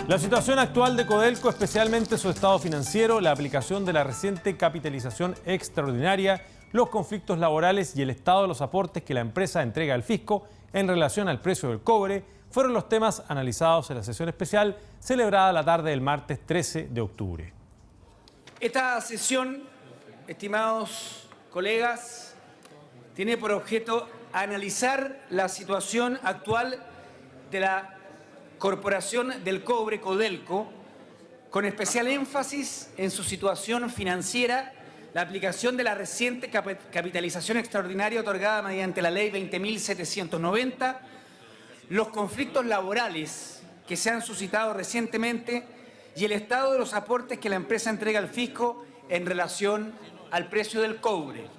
La situación actual de Codelco, especialmente su estado financiero, la aplicación de la reciente capitalización extraordinaria, los conflictos laborales y el estado de los aportes que la empresa entrega al fisco en relación al precio del cobre, fueron los temas analizados en la sesión especial celebrada la tarde del martes 13 de octubre. Esta sesión, estimados colegas, tiene por objeto analizar la situación actual de la Corporación del Cobre, Codelco, con especial énfasis en su situación financiera, la aplicación de la reciente capitalización extraordinaria otorgada mediante la Ley 20.790, los conflictos laborales que se han suscitado recientemente y el estado de los aportes que la empresa entrega al fisco en relación al precio del cobre.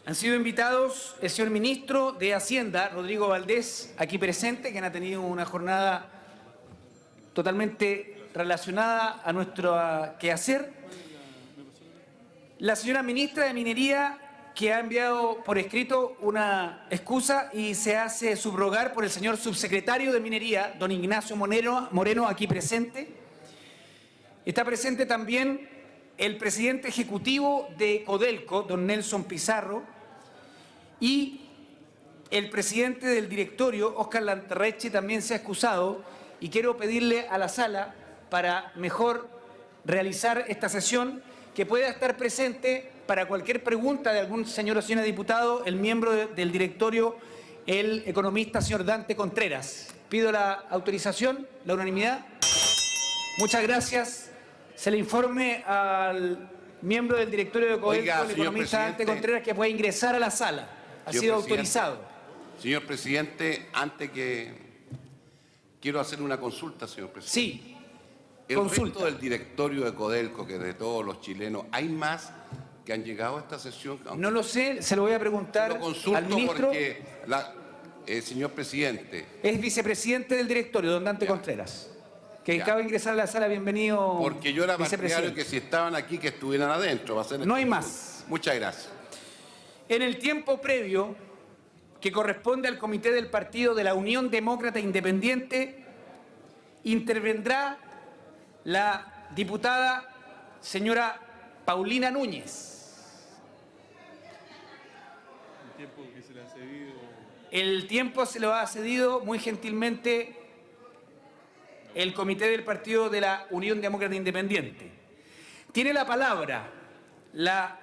Han sido invitados el señor ministro de Hacienda, Rodrigo Valdés, aquí presente, quien ha tenido una jornada totalmente relacionada a nuestro quehacer. La señora ministra de Minería, que ha enviado por escrito una excusa y se hace subrogar por el señor subsecretario de Minería, don Ignacio Moreno, aquí presente. Está presente también el presidente ejecutivo de Codelco, don Nelson Pizarro, y el presidente del directorio, Óscar Lanterreche, también se ha excusado, y quiero pedirle a la sala, para mejor realizar esta sesión, que pueda estar presente para cualquier pregunta de algún señor o señora diputado, el miembro del directorio, el economista señor Dante Contreras. Pido la autorización, la unanimidad. Muchas gracias. Se le informe al miembro del directorio de Codelco, el economista Dante Contreras, que puede ingresar a la sala. Ha sido autorizado. Señor presidente, quiero hacer una consulta, señor presidente. Sí. El resto del directorio de Codelco, que de todos los chilenos, ¿hay más que han llegado a esta sesión? No lo sé, se lo voy a preguntar al ministro. Porque señor presidente. Es vicepresidente del directorio, don Dante Contreras, que acaba de ingresar a la sala. Bienvenido. Porque yo era partidario que si estaban aquí, que estuvieran adentro. No hay más. Muchas gracias. En el tiempo previo que corresponde al Comité del Partido de la Unión Demócrata Independiente, intervendrá la diputada señora Paulina Núñez. El tiempo se lo ha cedido muy gentilmente el Comité del Partido de la Unión Demócrata Independiente. Tiene la palabra la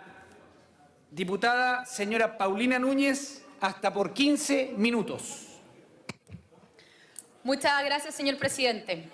diputada señora Paulina Núñez hasta por 15 minutos. Muchas gracias, señor presidente.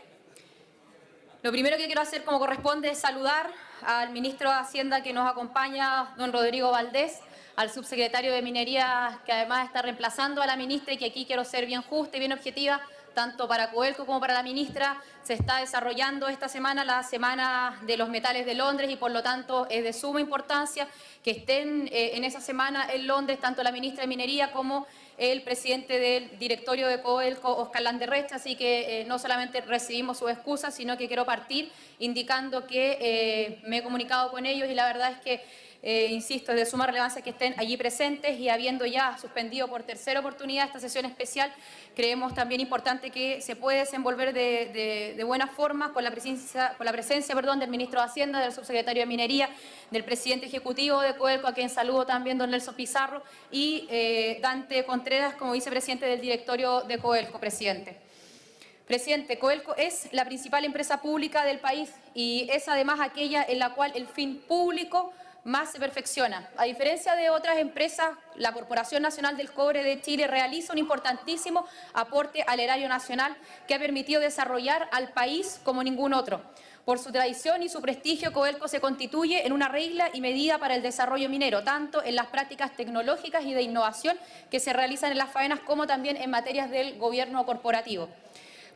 Lo primero que quiero hacer, como corresponde, es saludar al ministro de Hacienda que nos acompaña, don Rodrigo Valdés, al subsecretario de Minería, que además está reemplazando a la ministra, y que aquí quiero ser bien justa y bien objetiva, tanto para Codelco como para la ministra. Se está desarrollando esta semana la Semana de los Metales de Londres y por lo tanto es de suma importancia que estén en esa semana en Londres tanto la ministra de Minería como el presidente del directorio de Codelco, Óscar Lanterreche. Así que no solamente recibimos sus excusas, sino que quiero partir indicando que me he comunicado con ellos y la verdad es que insisto, es de suma relevancia que estén allí presentes, y habiendo ya suspendido por tercera oportunidad esta sesión especial, creemos también importante que se puede desenvolver de buena forma con la presencia del ministro de Hacienda, del subsecretario de Minería, del presidente ejecutivo de Codelco, a quien saludo también, don Nelson Pizarro, y Dante Contreras como vicepresidente del directorio de Codelco. Presidente, Codelco es la principal empresa pública del país y es además aquella en la cual el fin público más se perfecciona. A diferencia de otras empresas, la Corporación Nacional del Cobre de Chile realiza un importantísimo aporte al erario nacional que ha permitido desarrollar al país como ningún otro. Por su tradición y su prestigio, Codelco se constituye en una regla y medida para el desarrollo minero, tanto en las prácticas tecnológicas y de innovación que se realizan en las faenas como también en materias del gobierno corporativo.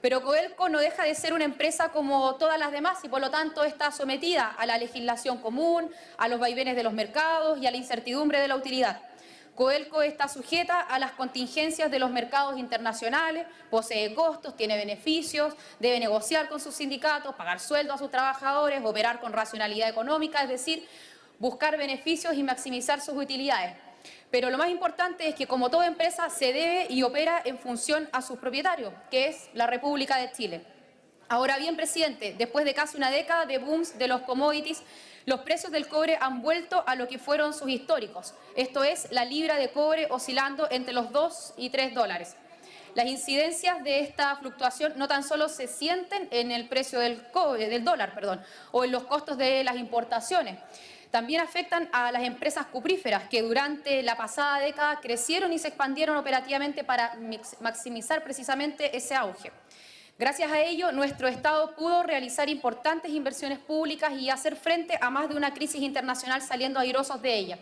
Pero Codelco no deja de ser una empresa como todas las demás y por lo tanto está sometida a la legislación común, a los vaivenes de los mercados y a la incertidumbre de la utilidad. Codelco está sujeta a las contingencias de los mercados internacionales, posee costos, tiene beneficios, debe negociar con sus sindicatos, pagar sueldo a sus trabajadores, operar con racionalidad económica, es decir, buscar beneficios y maximizar sus utilidades. Pero lo más importante es que, como toda empresa, se debe y opera en función a sus propietarios, que es la República de Chile. Ahora bien, presidente, después de casi una década de booms de los commodities, los precios del cobre han vuelto a lo que fueron sus históricos. Esto es, la libra de cobre oscilando entre los 2 y 3 dólares. Las incidencias de esta fluctuación no tan solo se sienten en el precio del dólar, o en los costos de las importaciones. También afectan a las empresas cupríferas que durante la pasada década crecieron y se expandieron operativamente para maximizar precisamente ese auge. Gracias a ello, nuestro Estado pudo realizar importantes inversiones públicas y hacer frente a más de una crisis internacional saliendo airosos de ella.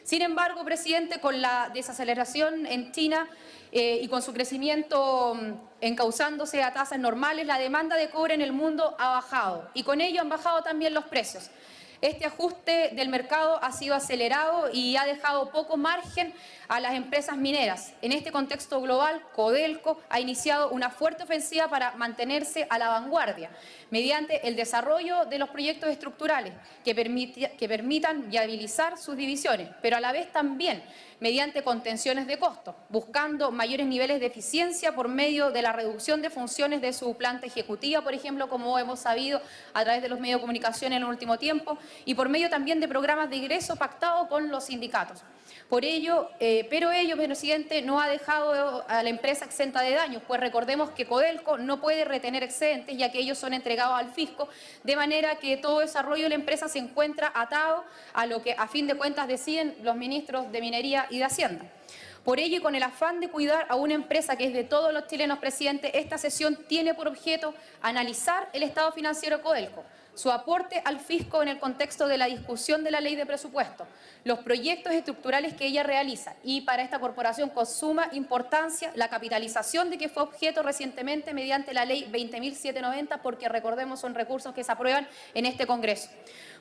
Sin embargo, presidente, con la desaceleración en China y con su crecimiento encauzándose a tasas normales, la demanda de cobre en el mundo ha bajado y con ello han bajado también los precios. Este ajuste del mercado ha sido acelerado y ha dejado poco margen a las empresas mineras. En este contexto global, Codelco ha iniciado una fuerte ofensiva para mantenerse a la vanguardia, mediante el desarrollo de los proyectos estructurales que permitan viabilizar sus divisiones, pero a la vez también mediante contenciones de costos, buscando mayores niveles de eficiencia por medio de la reducción de funciones de su planta ejecutiva, por ejemplo, como hemos sabido a través de los medios de comunicación en el último tiempo, y por medio también de programas de ingreso pactados con los sindicatos. Por ello, pero ello, presidente, no ha dejado a la empresa exenta de daños, pues recordemos que Codelco no puede retener excedentes ya que ellos son entregados al fisco, de manera que todo desarrollo de la empresa se encuentra atado a lo que a fin de cuentas deciden los ministros de Minería y de Hacienda. Por ello y con el afán de cuidar a una empresa que es de todos los chilenos, presidente, esta sesión tiene por objeto analizar el estado financiero de Codelco, su aporte al fisco en el contexto de la discusión de la ley de presupuesto, los proyectos estructurales que ella realiza y para esta corporación con suma importancia la capitalización de que fue objeto recientemente mediante la ley 20.790, porque recordemos son recursos que se aprueban en este Congreso.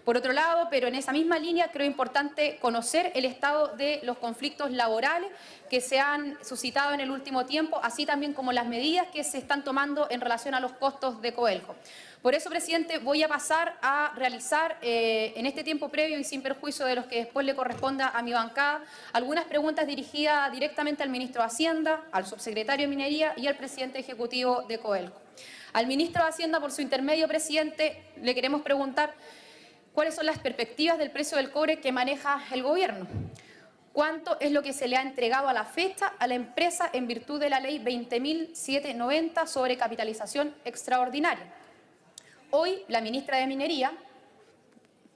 Por otro lado, pero en esa misma línea, creo importante conocer el estado de los conflictos laborales que se han suscitado en el último tiempo, así también como las medidas que se están tomando en relación a los costos de Codelco. Por eso, presidente, voy a pasar a realizar en este tiempo previo y sin perjuicio de los que después le corresponda a mi bancada, algunas preguntas dirigidas directamente al ministro de Hacienda, al subsecretario de Minería y al presidente ejecutivo de Codelco. Al ministro de Hacienda, por su intermedio, presidente, le queremos preguntar cuáles son las perspectivas del precio del cobre que maneja el gobierno. ¿Cuánto es lo que se le ha entregado a la fecha a la empresa en virtud de la ley 20.790 sobre capitalización extraordinaria? Hoy la ministra de Minería,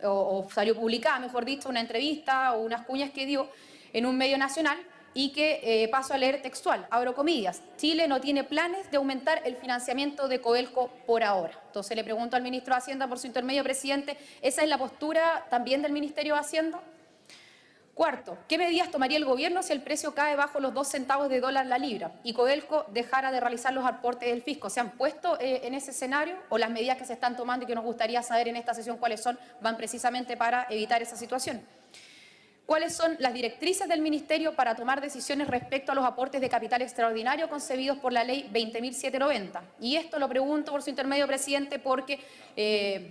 o salió publicada, mejor dicho, una entrevista o unas cuñas que dio en un medio nacional y que paso a leer textual, abro comillas, Chile no tiene planes de aumentar el financiamiento de Codelco por ahora. Entonces le pregunto al ministro de Hacienda por su intermedio, presidente, ¿esa es la postura también del Ministerio de Hacienda? Cuarto, ¿qué medidas tomaría el gobierno si el precio cae bajo los 2 centavos de dólar la libra y Codelco dejara de realizar los aportes del fisco? ¿Se han puesto en ese escenario o las medidas que se están tomando y que nos gustaría saber en esta sesión cuáles son, van precisamente para evitar esa situación? ¿Cuáles son las directrices del Ministerio para tomar decisiones respecto a los aportes de capital extraordinario concebidos por la ley 20.790? Y esto lo pregunto por su intermedio, presidente, porque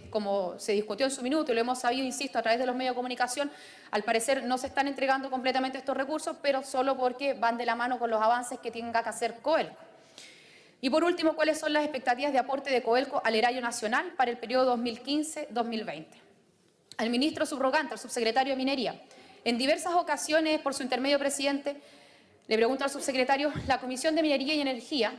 como se discutió en su minuto y lo hemos sabido, insisto, a través de los medios de comunicación, al parecer no se están entregando completamente estos recursos, pero solo porque van de la mano con los avances que tenga que hacer Codelco. Y por último, ¿cuáles son las expectativas de aporte de Codelco al erario nacional para el periodo 2015-2020? Al ministro subrogante, al subsecretario de Minería. En diversas ocasiones, por su intermedio, presidente, le pregunto al subsecretario, la Comisión de Minería y Energía,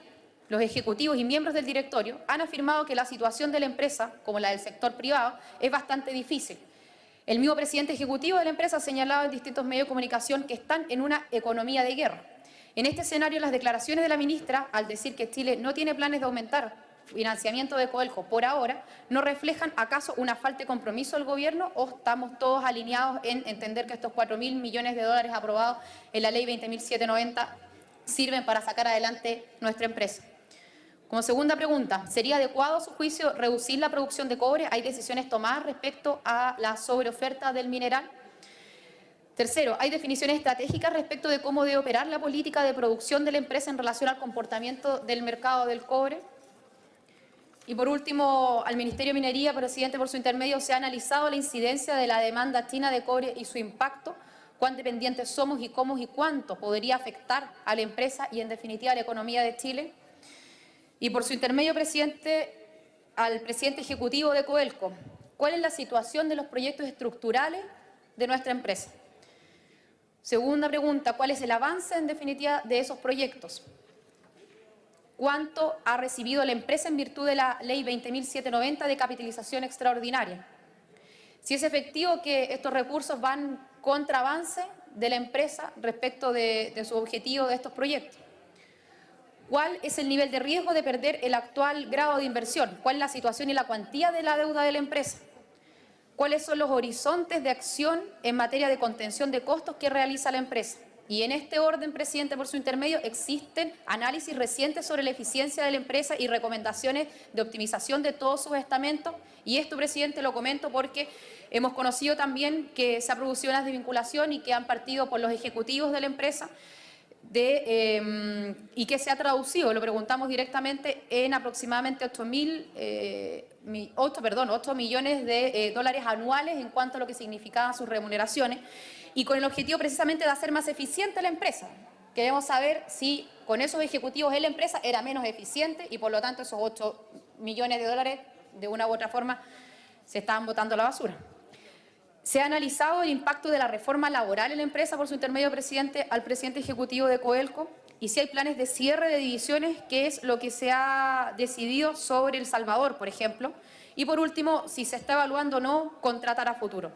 los ejecutivos y miembros del directorio han afirmado que la situación de la empresa, como la del sector privado, es bastante difícil. El mismo presidente ejecutivo de la empresa ha señalado en distintos medios de comunicación que están en una economía de guerra. En este escenario, las declaraciones de la ministra, al decir que Chile no tiene planes de aumentar financiamiento de Codelco por ahora, ¿no reflejan acaso una falta de compromiso del gobierno o estamos todos alineados en entender que estos 4.000 millones de dólares aprobados en la ley 20.790 sirven para sacar adelante nuestra empresa? Como segunda pregunta, ¿sería adecuado a su juicio reducir la producción de cobre? ¿Hay decisiones tomadas respecto a la sobreoferta del mineral? Tercero, ¿hay definiciones estratégicas respecto de cómo debe operar la política de producción de la empresa en relación al comportamiento del mercado del cobre? Y por último, al Ministerio de Minería, presidente, por su intermedio, ¿se ha analizado la incidencia de la demanda china de cobre y su impacto? ¿Cuán dependientes somos y cómo y cuánto podría afectar a la empresa y, en definitiva, a la economía de Chile? Y por su intermedio, presidente, al presidente ejecutivo de Codelco, ¿cuál es la situación de los proyectos estructurales de nuestra empresa? Segunda pregunta, ¿cuál es el avance en definitiva de esos proyectos? ¿Cuánto ha recibido la empresa en virtud de la Ley 20.790 de capitalización extraordinaria? Si es efectivo que estos recursos van contra avance de la empresa respecto de su objetivo de estos proyectos. ¿Cuál es el nivel de riesgo de perder el actual grado de inversión? ¿Cuál es la situación y la cuantía de la deuda de la empresa? ¿Cuáles son los horizontes de acción en materia de contención de costos que realiza la empresa? Y en este orden, presidente, por su intermedio, existen análisis recientes sobre la eficiencia de la empresa y recomendaciones de optimización de todos sus estamentos. Y esto, presidente, lo comento porque hemos conocido también que se ha producido una desvinculación y que han partido por los ejecutivos de la empresa y que se ha traducido, lo preguntamos directamente, en aproximadamente 8 millones de dólares anuales en cuanto a lo que significaban sus remuneraciones, y con el objetivo precisamente de hacer más eficiente la empresa. Queremos saber si con esos ejecutivos en la empresa era menos eficiente y por lo tanto esos 8 millones de dólares de una u otra forma se estaban botando a la basura. ¿Se ha analizado el impacto de la reforma laboral en la empresa por su intermedio, presidente, al presidente ejecutivo de Codelco? Y si hay planes de cierre de divisiones, ¿qué es lo que se ha decidido sobre El Salvador, por ejemplo? Y por último, si se está evaluando o no contratar a futuro.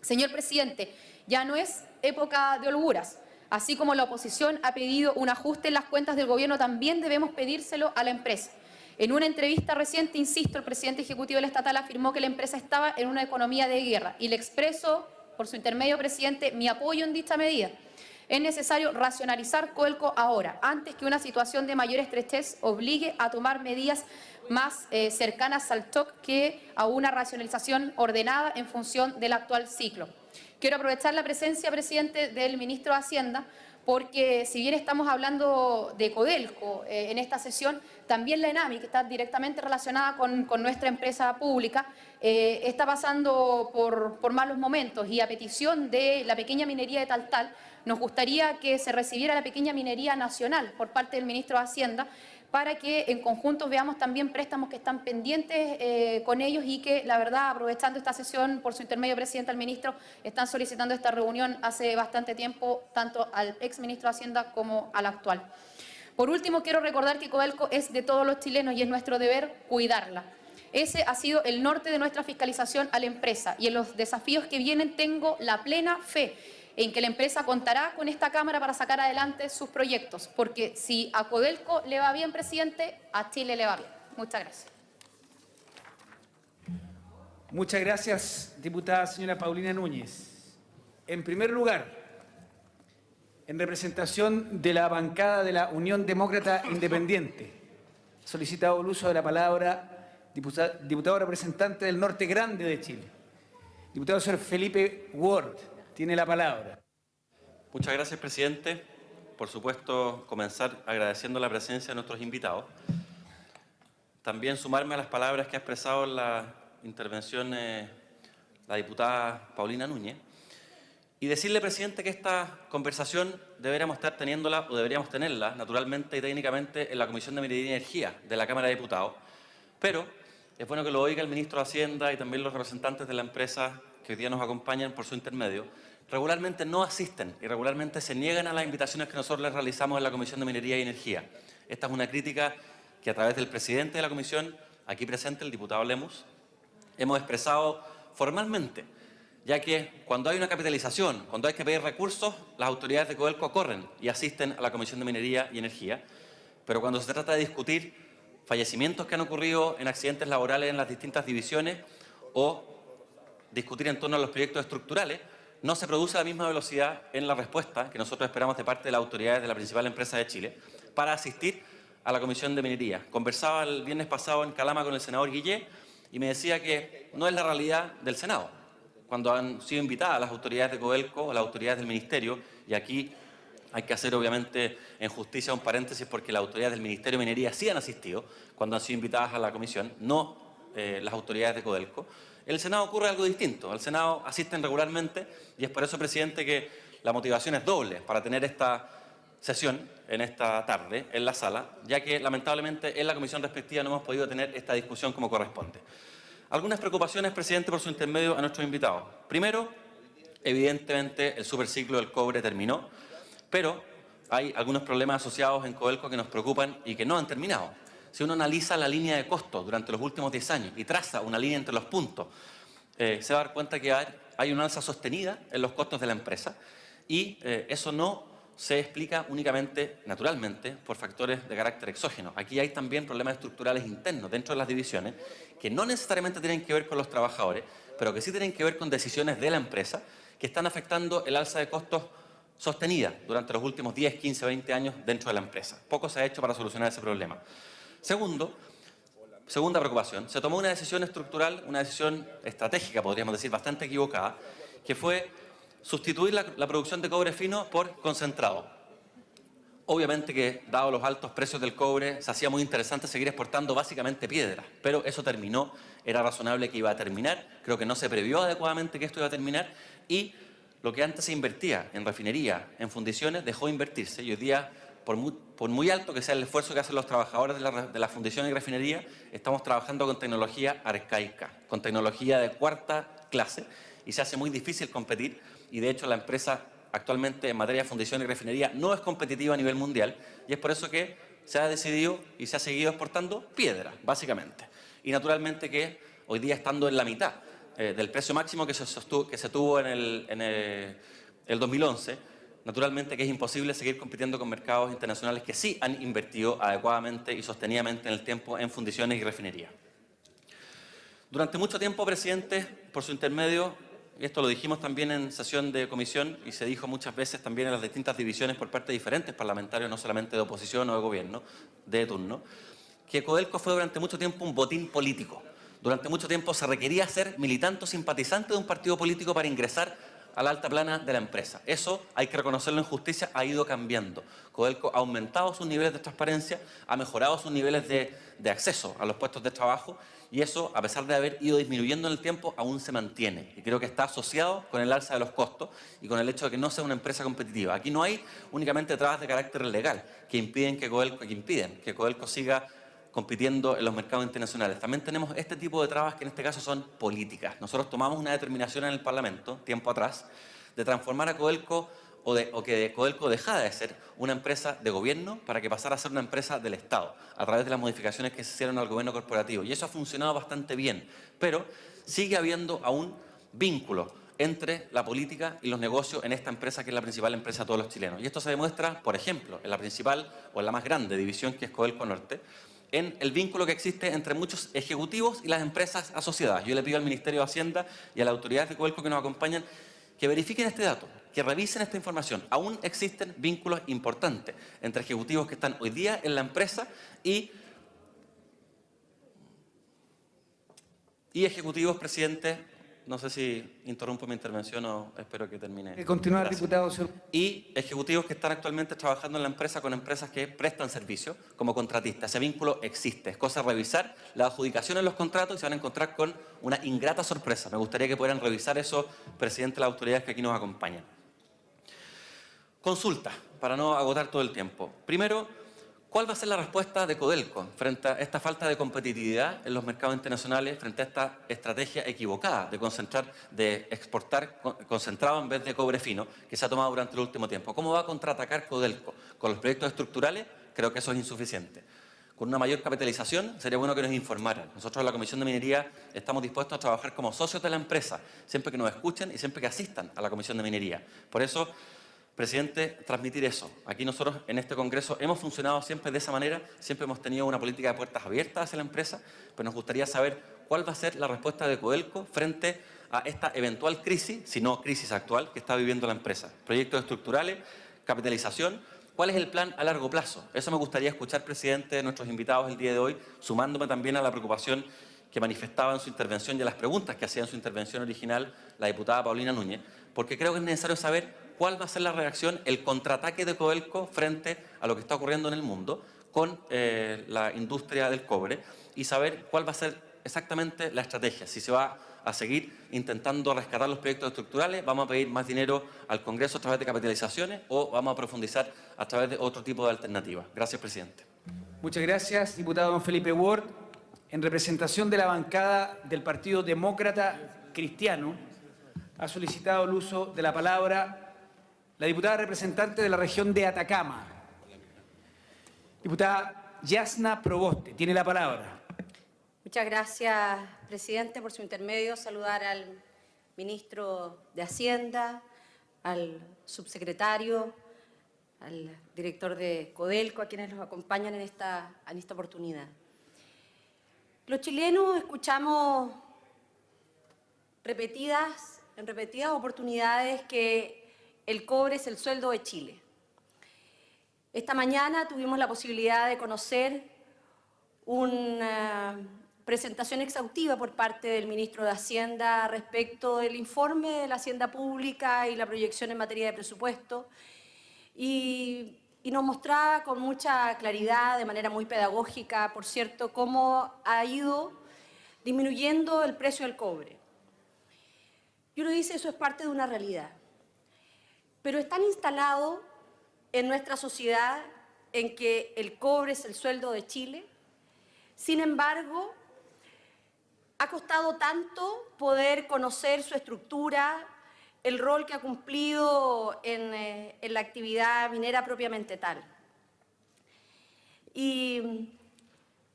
Señor presidente, ya no es época de holguras. Así como la oposición ha pedido un ajuste en las cuentas del gobierno, también debemos pedírselo a la empresa. En una entrevista reciente, insisto, el presidente ejecutivo de la estatal afirmó que la empresa estaba en una economía de guerra y le expreso, por su intermedio, presidente, mi apoyo en dicha medida. Es necesario racionalizar Codelco ahora, antes que una situación de mayor estrechez obligue a tomar medidas más cercanas al TOC que a una racionalización ordenada en función del actual ciclo. Quiero aprovechar la presencia, presidente, del ministro de Hacienda, porque si bien estamos hablando de Codelco en esta sesión, también la ENAMI, que está directamente relacionada con nuestra empresa pública, está pasando por malos momentos, y a petición de la pequeña minería de Taltal, nos gustaría que se recibiera la pequeña minería nacional por parte del ministro de Hacienda, para que en conjunto veamos también préstamos que están pendientes con ellos y que, la verdad, aprovechando esta sesión, por su intermedio, presidente, al ministro, están solicitando esta reunión hace bastante tiempo, tanto al exministro de Hacienda como al actual. Por último, quiero recordar que Codelco es de todos los chilenos y es nuestro deber cuidarla. Ese ha sido el norte de nuestra fiscalización a la empresa, y en los desafíos que vienen tengo la plena fe en que la empresa contará con esta Cámara para sacar adelante sus proyectos, porque si a Codelco le va bien, presidente, a Chile le va bien. Muchas gracias. Muchas gracias, diputada señora Paulina Núñez. En primer lugar, en representación de la bancada de la Unión Demócrata Independiente, ha solicitado el uso de la palabra diputado representante del Norte Grande de Chile, diputado señor Felipe Ward. Tiene la palabra. Muchas gracias, presidente. Por supuesto, comenzar agradeciendo la presencia de nuestros invitados. También sumarme a las palabras que ha expresado en la intervención la diputada Paulina Núñez. Y decirle, presidente, que esta conversación deberíamos estar teniéndola, o deberíamos tenerla, naturalmente y técnicamente, en la Comisión de Minería y Energía de la Cámara de Diputados. Pero es bueno que lo oiga el ministro de Hacienda y también los representantes de la empresa que hoy día nos acompañan por su intermedio. Regularmente no asisten y regularmente se niegan a las invitaciones que nosotros les realizamos en la Comisión de Minería y Energía. Esta es una crítica que a través del presidente de la comisión, aquí presente, el diputado Lemus, hemos expresado formalmente, ya que cuando hay una capitalización, cuando hay que pedir recursos, las autoridades de Codelco corren y asisten a la Comisión de Minería y Energía, pero cuando se trata de discutir fallecimientos que han ocurrido en accidentes laborales en las distintas divisiones o discutir en torno a los proyectos estructurales, no se produce a la misma velocidad en la respuesta que nosotros esperamos de parte de las autoridades de la principal empresa de Chile para asistir a la Comisión de Minería. Conversaba el viernes pasado en Calama con el senador Guillé y me decía que no es la realidad del Senado. Cuando han sido invitadas las autoridades de Codelco, las autoridades del Ministerio, y aquí hay que hacer obviamente en justicia un paréntesis porque las autoridades del Ministerio de Minería sí han asistido cuando han sido invitadas a la comisión, no las autoridades de Codelco. En el Senado ocurre algo distinto. Al Senado asisten regularmente y es por eso, presidente, que la motivación es doble para tener esta sesión en esta tarde en la sala, ya que lamentablemente en la comisión respectiva no hemos podido tener esta discusión como corresponde. Algunas preocupaciones, presidente, por su intermedio a nuestros invitados. Primero, evidentemente el superciclo del cobre terminó, pero hay algunos problemas asociados en Codelco que nos preocupan y que no han terminado. Si uno analiza la línea de costos durante los últimos 10 años y traza una línea entre los puntos, se va a dar cuenta que hay una alza sostenida en los costos de la empresa y eso no se explica únicamente, naturalmente, por factores de carácter exógeno. Aquí hay también problemas estructurales internos dentro de las divisiones que no necesariamente tienen que ver con los trabajadores, pero que sí tienen que ver con decisiones de la empresa que están afectando el alza de costos sostenida durante los últimos 10, 15, 20 años dentro de la empresa. Poco se ha hecho para solucionar ese problema. Segunda preocupación, se tomó una decisión estructural, una decisión estratégica, podríamos decir, bastante equivocada, que fue sustituir la producción de cobre fino por concentrado. Obviamente que, dado los altos precios del cobre, se hacía muy interesante seguir exportando básicamente piedra, pero eso terminó, era razonable que iba a terminar, creo que no se previó adecuadamente que esto iba a terminar y lo que antes se invertía en refinería, en fundiciones, dejó de invertirse y hoy día, por muy alto que sea el esfuerzo que hacen los trabajadores de la fundición y refinería, estamos trabajando con tecnología arcaica, con tecnología de cuarta clase y se hace muy difícil competir y de hecho la empresa actualmente en materia de fundición y refinería no es competitiva a nivel mundial y es por eso que se ha decidido y se ha seguido exportando piedra, básicamente. Y naturalmente que hoy día estando en la mitad del precio máximo que se tuvo en el 2011, naturalmente que es imposible seguir compitiendo con mercados internacionales que sí han invertido adecuadamente y sostenidamente en el tiempo en fundiciones y refinería. Durante mucho tiempo, presidente, por su intermedio, y esto lo dijimos también en sesión de comisión y se dijo muchas veces también en las distintas divisiones por parte de diferentes parlamentarios, no solamente de oposición o de gobierno, de turno, que Codelco fue durante mucho tiempo un botín político. Durante mucho tiempo se requería ser militante o simpatizante de un partido político para ingresar a la alta plana de la empresa. Eso, hay que reconocerlo en justicia, ha ido cambiando. Codelco ha aumentado sus niveles de transparencia, ha mejorado sus niveles de acceso a los puestos de trabajo y eso, a pesar de haber ido disminuyendo en el tiempo, aún se mantiene. Y creo que está asociado con el alza de los costos y con el hecho de que no sea una empresa competitiva. Aquí no hay únicamente trabas de carácter legal que impiden que Codelco siga compitiendo en los mercados internacionales. También tenemos este tipo de trabas que en este caso son políticas. Nosotros tomamos una determinación en el Parlamento, tiempo atrás, de transformar a Codelco o que Codelco dejara de ser una empresa de gobierno para que pasara a ser una empresa del Estado, a través de las modificaciones que se hicieron al gobierno corporativo. Y eso ha funcionado bastante bien, pero sigue habiendo aún vínculo entre la política y los negocios en esta empresa que es la principal empresa de todos los chilenos. Y esto se demuestra, por ejemplo, en la principal o en la más grande división que es Codelco Norte, en el vínculo que existe entre muchos ejecutivos y las empresas asociadas. Yo le pido al Ministerio de Hacienda y a las autoridades de Codelco que nos acompañan que verifiquen este dato, que revisen esta información. Aún existen vínculos importantes entre ejecutivos que están hoy día en la empresa y ejecutivos, presidente. No sé si interrumpo mi intervención o espero que termine. Continuar, Gracias. diputado, señor. Y ejecutivos que están actualmente trabajando en la empresa con empresas que prestan servicio como contratistas. Ese vínculo existe. Es cosa de revisar la adjudicación en los contratos y se van a encontrar con una ingrata sorpresa. Me gustaría que pudieran revisar eso, presidente, de las autoridades que aquí nos acompañan. Consulta, para no agotar todo el tiempo. Primero, ¿cuál va a ser la respuesta de Codelco frente a esta falta de competitividad en los mercados internacionales, frente a esta estrategia equivocada de exportar concentrado en vez de cobre fino que se ha tomado durante el último tiempo? ¿Cómo va a contraatacar Codelco? ¿Con los proyectos estructurales? Creo que eso es insuficiente. Con una mayor capitalización sería bueno que nos informaran. Nosotros en la Comisión de Minería estamos dispuestos a trabajar como socios de la empresa, siempre que nos escuchen y siempre que asistan a la Comisión de Minería. Por eso, presidente, transmitir eso. Aquí nosotros en este Congreso hemos funcionado siempre de esa manera, siempre hemos tenido una política de puertas abiertas hacia la empresa, pero nos gustaría saber cuál va a ser la respuesta de Codelco frente a esta eventual crisis, si no crisis actual, que está viviendo la empresa. Proyectos estructurales, capitalización, ¿cuál es el plan a largo plazo? Eso me gustaría escuchar, presidente, de nuestros invitados el día de hoy, sumándome también a la preocupación que manifestaba en su intervención y a las preguntas que hacía en su intervención original la diputada Paulina Núñez, porque creo que es necesario saber cuál va a ser la reacción, el contraataque de Codelco frente a lo que está ocurriendo en el mundo con la industria del cobre y saber cuál va a ser exactamente la estrategia, si se va a seguir intentando rescatar los proyectos estructurales, vamos a pedir más dinero al Congreso a través de capitalizaciones o vamos a profundizar a través de otro tipo de alternativas. Gracias, presidente. Muchas gracias, diputado don Felipe Ward. En representación de la bancada del Partido Demócrata Cristiano, ha solicitado el uso de la palabra la diputada representante de la región de Atacama, diputada Yasna Proboste. Tiene la palabra. Muchas gracias, presidente, por su intermedio. Saludar al ministro de Hacienda, al subsecretario, al director de Codelco, a quienes nos acompañan en esta oportunidad. Los chilenos escuchamos en repetidas oportunidades que el cobre es el sueldo de Chile. Esta mañana tuvimos la posibilidad de conocer una presentación exhaustiva por parte del ministro de Hacienda respecto del informe de la Hacienda Pública y la proyección en materia de presupuesto, y nos mostraba con mucha claridad, de manera muy pedagógica, por cierto, cómo ha ido disminuyendo el precio del cobre. Y uno dice, eso es parte de una realidad, pero es tan instalado en nuestra sociedad en que el cobre es el sueldo de Chile. Sin embargo, ha costado tanto poder conocer su estructura, el rol que ha cumplido en la actividad minera propiamente tal. Y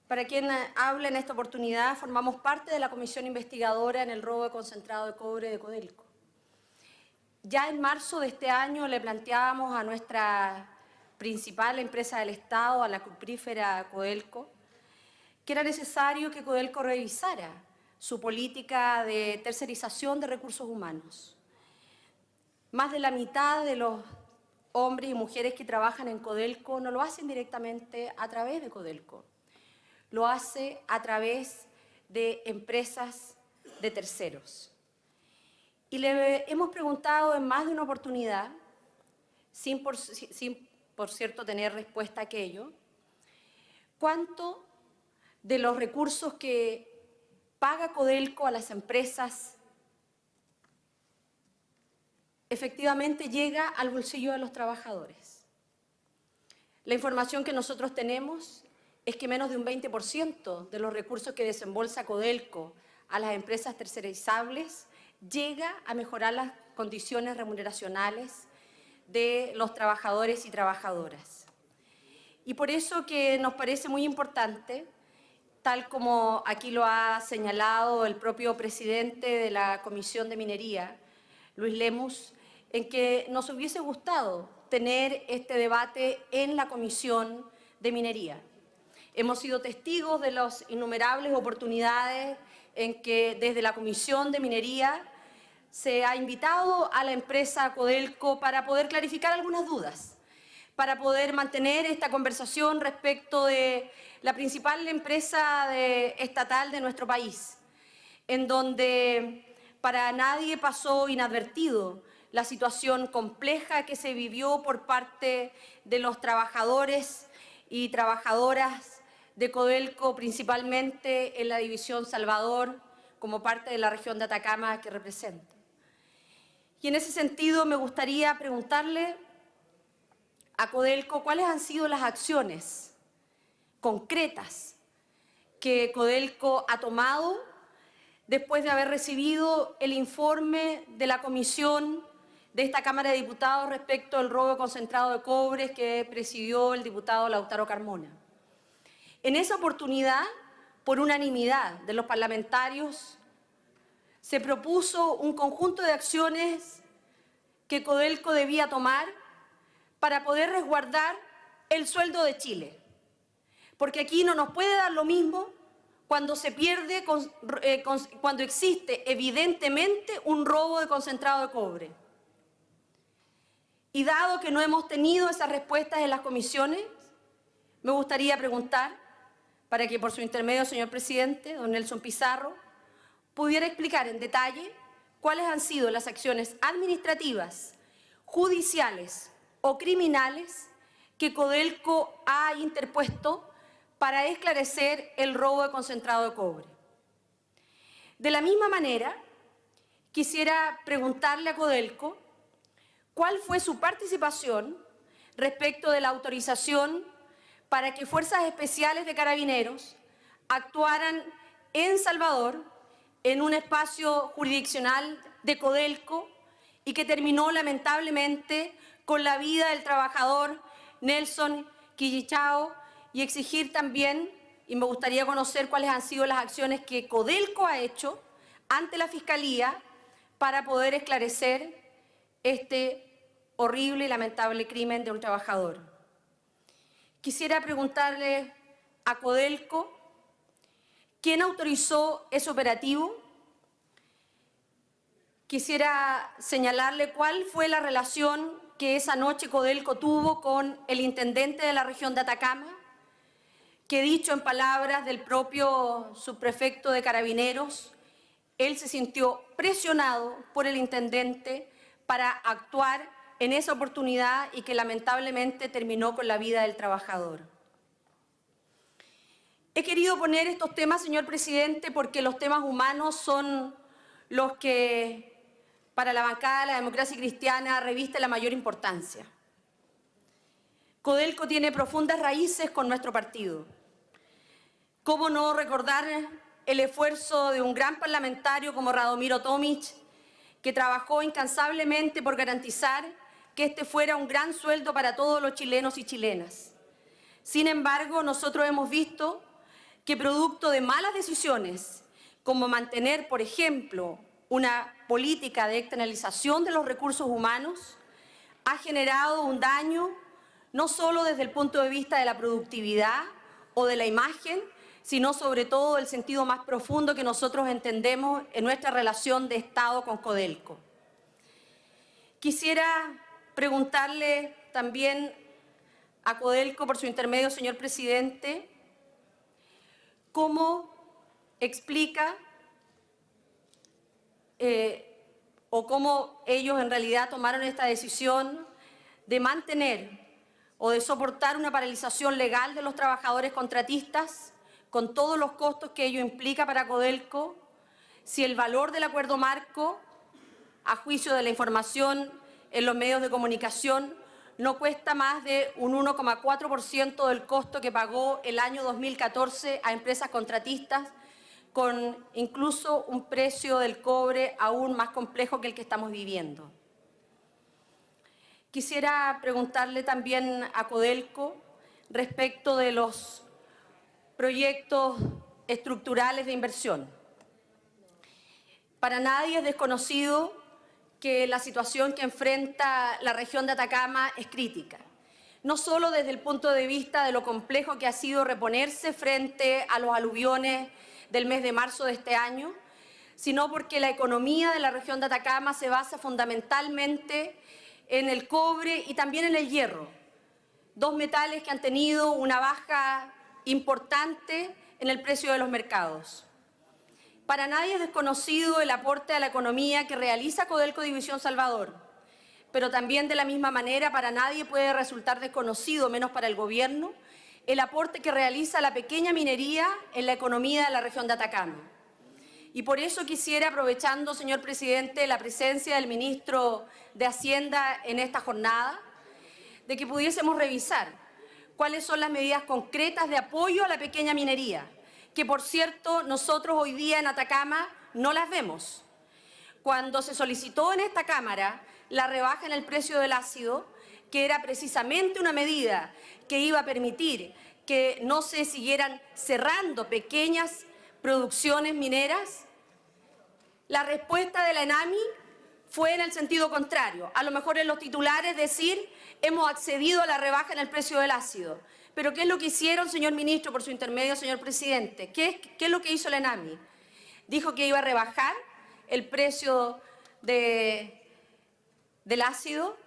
para quien habla en esta oportunidad, formamos parte de la comisión investigadora en el robo de concentrado de cobre de Codelco. Ya en marzo de este año le planteábamos a nuestra principal empresa del Estado, a la cuprífera Codelco, que era necesario que Codelco revisara su política de tercerización de recursos humanos. Más de la mitad de los hombres y mujeres que trabajan en Codelco no lo hacen directamente a través de Codelco, lo hace a través de empresas de terceros. Y le hemos preguntado en más de una oportunidad, sin por cierto tener respuesta a aquello, cuánto de los recursos que paga Codelco a las empresas efectivamente llega al bolsillo de los trabajadores. La información que nosotros tenemos es que menos de un 20% de los recursos que desembolsa Codelco a las empresas tercerizables llega a mejorar las condiciones remuneracionales de los trabajadores y trabajadoras. Y por eso que nos parece muy importante, tal como aquí lo ha señalado el propio presidente de la Comisión de Minería, Luis Lemus, en que nos hubiese gustado tener este debate en la Comisión de Minería. Hemos sido testigos de las innumerables oportunidades en que desde la Comisión de Minería se ha invitado a la empresa Codelco para poder clarificar algunas dudas, para poder mantener esta conversación respecto de la principal empresa estatal de nuestro país, en donde para nadie pasó inadvertido la situación compleja que se vivió por parte de los trabajadores y trabajadoras de Codelco, principalmente en la división Salvador, como parte de la región de Atacama que representa. Y en ese sentido me gustaría preguntarle a Codelco cuáles han sido las acciones concretas que Codelco ha tomado después de haber recibido el informe de la comisión de esta Cámara de Diputados respecto al robo concentrado de cobre que presidió el diputado Lautaro Carmona. En esa oportunidad, por unanimidad de los parlamentarios, se propuso un conjunto de acciones que Codelco debía tomar para poder resguardar el sueldo de Chile. Porque aquí no nos puede dar lo mismo cuando se pierde, cuando existe evidentemente un robo de concentrado de cobre. Y dado que no hemos tenido esas respuestas en las comisiones, me gustaría preguntar, para que por su intermedio, señor presidente, don Nelson Pizarro, pudiera explicar en detalle cuáles han sido las acciones administrativas, judiciales o criminales que Codelco ha interpuesto para esclarecer el robo de concentrado de cobre. De la misma manera, quisiera preguntarle a Codelco cuál fue su participación respecto de la autorización para que Fuerzas Especiales de Carabineros actuaran en Salvador, en un espacio jurisdiccional de Codelco, y que terminó lamentablemente con la vida del trabajador Nelson Quillichao, y exigir también, y me gustaría conocer cuáles han sido las acciones que Codelco ha hecho ante la Fiscalía para poder esclarecer este horrible y lamentable crimen de un trabajador. Quisiera preguntarle a Codelco quién autorizó ese operativo. Quisiera señalarle cuál fue la relación que esa noche Codelco tuvo con el intendente de la región de Atacama, que, dicho en palabras del propio subprefecto de Carabineros, él se sintió presionado por el intendente para actuar en esa oportunidad y que lamentablemente terminó con la vida del trabajador. He querido poner estos temas, señor presidente, porque los temas humanos son los que para la bancada de la Democracia Cristiana reviste la mayor importancia. Codelco tiene profundas raíces con nuestro partido. ¿Cómo no recordar el esfuerzo de un gran parlamentario como Radomiro Tomic, que trabajó incansablemente por garantizar que este fuera un gran sueldo para todos los chilenos y chilenas? Sin embargo, nosotros hemos visto que producto de malas decisiones, como mantener, por ejemplo, una política de externalización de los recursos humanos, ha generado un daño no solo desde el punto de vista de la productividad o de la imagen, sino sobre todo el sentido más profundo que nosotros entendemos en nuestra relación de Estado con Codelco. Quisiera preguntarle también a Codelco, por su intermedio, señor presidente, cómo explica o cómo ellos en realidad tomaron esta decisión de mantener o de soportar una paralización legal de los trabajadores contratistas con todos los costos que ello implica para Codelco, si el valor del acuerdo marco, a juicio de la información en los medios de comunicación, no cuesta más de un 1,4% del costo que pagó el año 2014 a empresas contratistas, con incluso un precio del cobre aún más complejo que el que estamos viviendo. Quisiera preguntarle también a Codelco respecto de los proyectos estructurales de inversión. Para nadie es desconocido que la situación que enfrenta la región de Atacama es crítica, no solo desde el punto de vista de lo complejo que ha sido reponerse frente a los aluviones del mes de marzo de este año, sino porque la economía de la región de Atacama se basa fundamentalmente en el cobre y también en el hierro, dos metales que han tenido una baja importante en el precio de los mercados. Para nadie es desconocido el aporte a la economía que realiza Codelco División Salvador, pero también de la misma manera para nadie puede resultar desconocido, menos para el gobierno, el aporte que realiza la pequeña minería en la economía de la región de Atacama. Y por eso quisiera, aprovechando, señor presidente, la presencia del ministro de Hacienda en esta jornada, de que pudiésemos revisar cuáles son las medidas concretas de apoyo a la pequeña minería, que por cierto nosotros hoy día en Atacama no las vemos. Cuando se solicitó en esta Cámara la rebaja en el precio del ácido, que era precisamente una medida que iba a permitir que no se siguieran cerrando pequeñas producciones mineras, la respuesta de la ENAMI fue en el sentido contrario. A lo mejor en los titulares decir, hemos accedido a la rebaja en el precio del ácido. Pero ¿qué es lo que hicieron, señor ministro, por su intermedio, señor presidente? ¿Qué es lo que hizo la ENAMI? Dijo que iba a rebajar el precio del ácido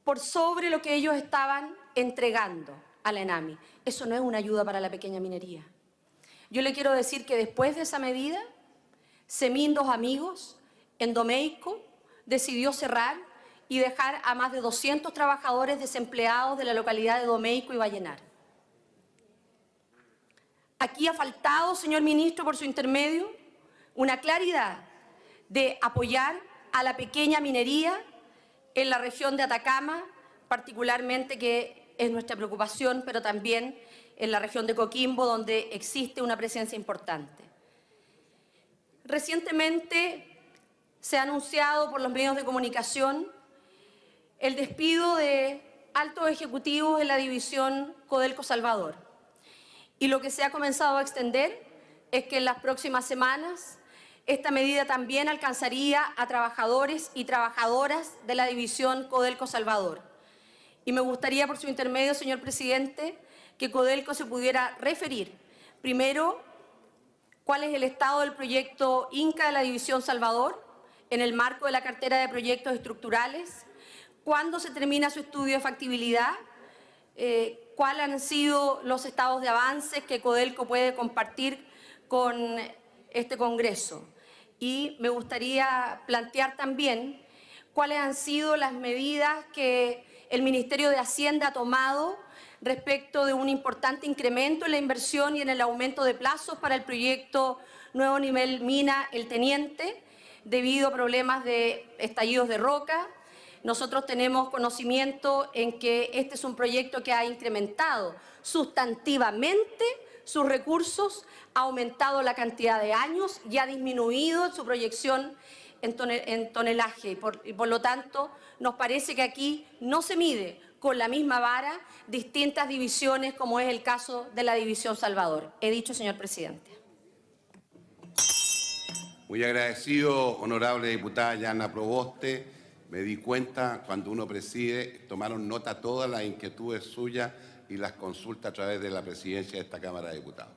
por sobre lo que ellos estaban entregando a la ENAMI. Eso no es una ayuda para la pequeña minería. Yo le quiero decir que después de esa medida, Semin Dos Amigos, en Domeico, decidió cerrar y dejar a más de 200 trabajadores desempleados de la localidad de Domeico y Vallenar. Aquí ha faltado, señor ministro, por su intermedio, una claridad de apoyar a la pequeña minería en la región de Atacama, particularmente, que es nuestra preocupación, pero también en la región de Coquimbo, donde existe una presencia importante. Recientemente se ha anunciado por los medios de comunicación el despido de altos ejecutivos en la división Codelco Salvador. Y lo que se ha comenzado a extender es que en las próximas semanas esta medida también alcanzaría a trabajadores y trabajadoras de la división Codelco Salvador. Y me gustaría, por su intermedio, señor presidente, que Codelco se pudiera referir, primero, cuál es el estado del proyecto Inca de la división Salvador en el marco de la cartera de proyectos estructurales, cuándo se termina su estudio de factibilidad, cuáles han sido los estados de avances que Codelco puede compartir con este Congreso. Y me gustaría plantear también cuáles han sido las medidas que el Ministerio de Hacienda ha tomado respecto de un importante incremento en la inversión y en el aumento de plazos para el proyecto Nuevo Nivel Mina El Teniente, debido a problemas de estallidos de roca. Nosotros tenemos conocimiento en que este es un proyecto que ha incrementado sustantivamente sus recursos, ha aumentado la cantidad de años y ha disminuido su proyección en tonelaje. Y por lo tanto, nos parece que aquí no se mide con la misma vara distintas divisiones, como es el caso de la división Salvador. He dicho, señor presidente. Muy agradecido, honorable diputada Yana Proboste. Me di cuenta, cuando uno preside, tomaron nota todas las inquietudes suyas y las consulta a través de la presidencia de esta Cámara de Diputados.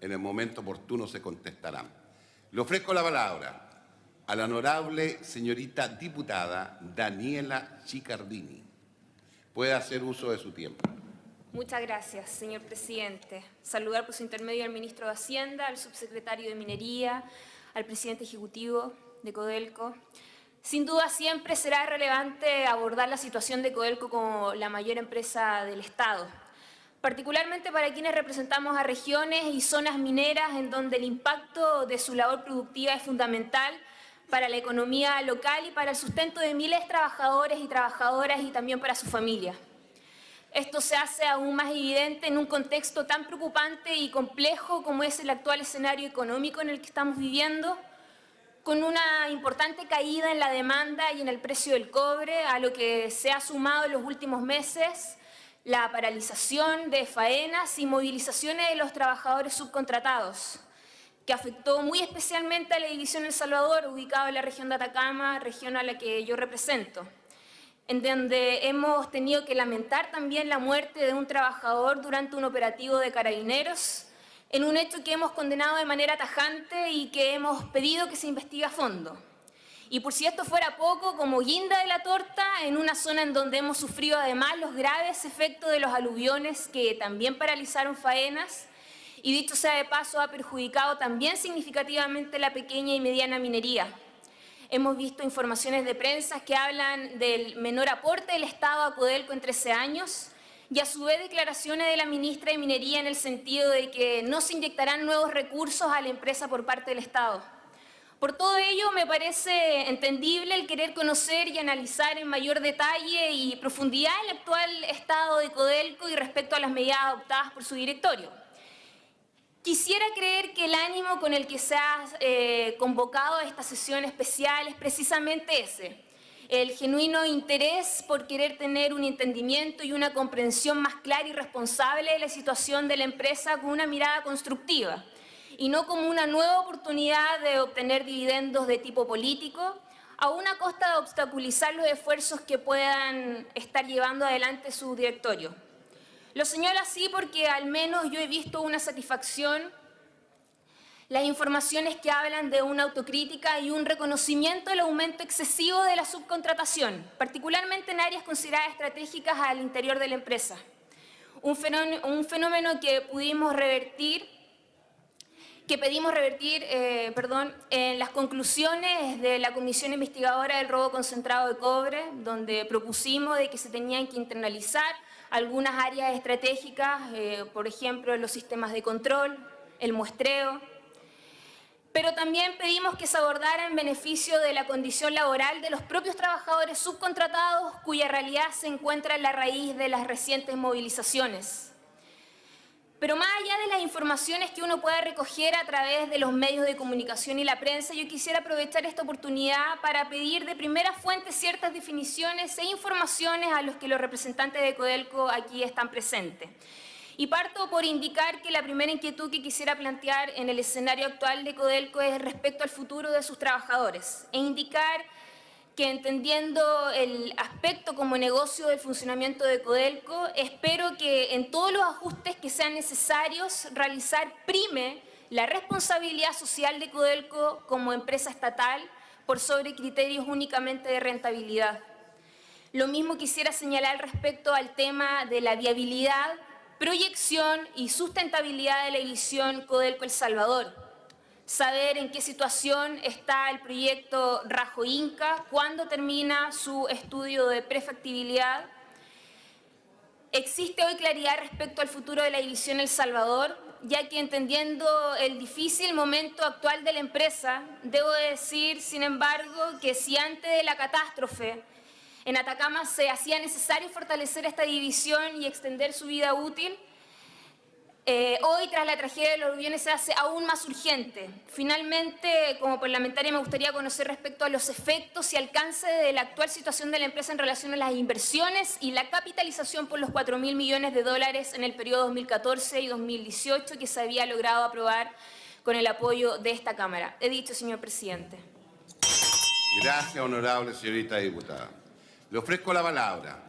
En el momento oportuno se contestarán. Le ofrezco la palabra a la honorable señorita diputada Daniela Chiccardini. Puede hacer uso de su tiempo. Muchas gracias, señor presidente. Saludar por su intermedio al ministro de Hacienda, al subsecretario de Minería, al presidente ejecutivo de Codelco. Sin duda siempre será relevante abordar la situación de Codelco como la mayor empresa del Estado, particularmente para quienes representamos a regiones y zonas mineras en donde el impacto de su labor productiva es fundamental para la economía local y para el sustento de miles de trabajadores y trabajadoras y también para su familia. Esto se hace aún más evidente en un contexto tan preocupante y complejo como es el actual escenario económico en el que estamos viviendo, con una importante caída en la demanda y en el precio del cobre, a lo que se ha sumado en los últimos meses la paralización de faenas y movilizaciones de los trabajadores subcontratados, que afectó muy especialmente a la división El Salvador, ubicada en la región de Atacama, región a la que yo represento, en donde hemos tenido que lamentar también la muerte de un trabajador durante un operativo de carabineros, en un hecho que hemos condenado de manera tajante y que hemos pedido que se investigue a fondo. Y por si esto fuera poco, como guinda de la torta, en una zona en donde hemos sufrido además los graves efectos de los aluviones que también paralizaron faenas, y dicho sea de paso, ha perjudicado también significativamente la pequeña y mediana minería. Hemos visto informaciones de prensa que hablan del menor aporte del Estado a Codelco en 13 años, y a su vez declaraciones de la ministra de Minería en el sentido de que no se inyectarán nuevos recursos a la empresa por parte del Estado. Por todo ello, me parece entendible el querer conocer y analizar en mayor detalle y profundidad el actual estado de Codelco y respecto a las medidas adoptadas por su directorio. Quisiera creer que el ánimo con el que se ha convocado a esta sesión especial es precisamente ese, el genuino interés por querer tener un entendimiento y una comprensión más clara y responsable de la situación de la empresa con una mirada constructiva y no como una nueva oportunidad de obtener dividendos de tipo político a una costa de obstaculizar los esfuerzos que puedan estar llevando adelante su directorio. Lo señalo así porque al menos yo he visto una satisfacción las informaciones que hablan de una autocrítica y un reconocimiento del aumento excesivo de la subcontratación, particularmente en áreas consideradas estratégicas al interior de la empresa. Un fenómeno que pedimos revertir en las conclusiones de la Comisión Investigadora del Robo Concentrado de Cobre, donde propusimos de que se tenían que internalizar algunas áreas estratégicas, por ejemplo, los sistemas de control, el muestreo. pero también pedimos que se abordara en beneficio de la condición laboral de los propios trabajadores subcontratados, cuya realidad se encuentra en la raíz de las recientes movilizaciones. Pero más allá de las informaciones que uno pueda recoger a través de los medios de comunicación y la prensa, yo quisiera aprovechar esta oportunidad para pedir de primera fuente ciertas definiciones e informaciones a los que los representantes de Codelco aquí están presentes. Y parto por indicar que la primera inquietud que quisiera plantear en el escenario actual de Codelco es respecto al futuro de sus trabajadores e indicar que, entendiendo el aspecto como negocio del funcionamiento de Codelco, espero que en todos los ajustes que sean necesarios realizar prime la responsabilidad social de Codelco como empresa estatal por sobre criterios únicamente de rentabilidad. Lo mismo quisiera señalar respecto al tema de la viabilidad, proyección y sustentabilidad de la división Codelco El Salvador. Saber en qué situación está el proyecto Rajo Inca, cuándo termina su estudio de prefactibilidad. ¿Existe hoy claridad respecto al futuro de la división El Salvador? Ya que, entendiendo el difícil momento actual de la empresa, debo decir, sin embargo, que si antes de la catástrofe en Atacama se hacía necesario fortalecer esta división y extender su vida útil, hoy, tras la tragedia de los Lubiones, se hace aún más urgente. Finalmente, como parlamentaria, me gustaría conocer respecto a los efectos y alcance de la actual situación de la empresa en relación a las inversiones y la capitalización por los 4.000 millones de dólares en el periodo 2014 y 2018 que se había logrado aprobar con el apoyo de esta Cámara. He dicho, señor presidente. Gracias, honorable señorita diputada. Le ofrezco la palabra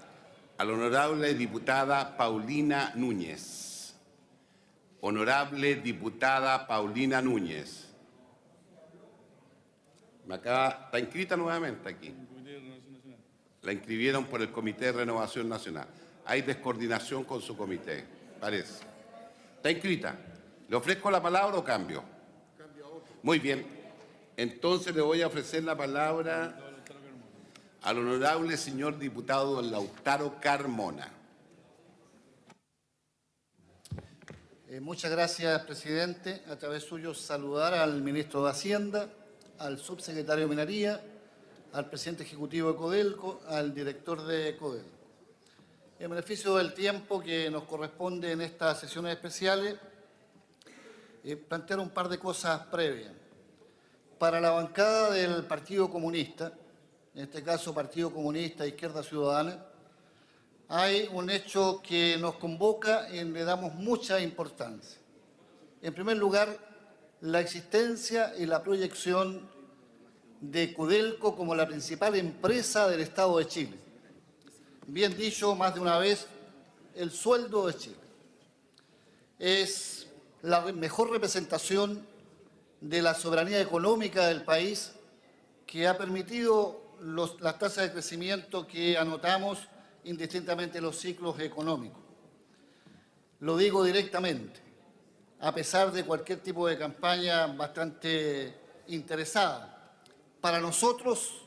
a la honorable diputada Paulina Núñez. Honorable diputada Paulina Núñez. Está inscrita nuevamente aquí. La inscribieron por el Comité de Renovación Nacional. Hay descoordinación con su comité, parece. Está inscrita. ¿Le ofrezco la palabra o cambio? Muy bien. Entonces le voy a ofrecer la palabra al honorable señor diputado don Lautaro Carmona. Muchas gracias, presidente. A través suyo saludar al ministro de Hacienda, al subsecretario de Minería, al presidente ejecutivo de Codelco, al director de Codelco. En beneficio del tiempo que nos corresponde en estas sesiones especiales, plantear un par de cosas previas. Para la bancada del Partido Comunista, en este caso Partido Comunista e Izquierda Ciudadana, hay un hecho que nos convoca y le damos mucha importancia. En primer lugar, la existencia y la proyección de Codelco como la principal empresa del Estado de Chile. Bien dicho más de una vez, el sueldo de Chile. Es la mejor representación de la soberanía económica del país que ha permitido las tasas de crecimiento que anotamos indistintamente los ciclos económicos. Lo digo directamente, a pesar de cualquier tipo de campaña bastante interesada. Para nosotros,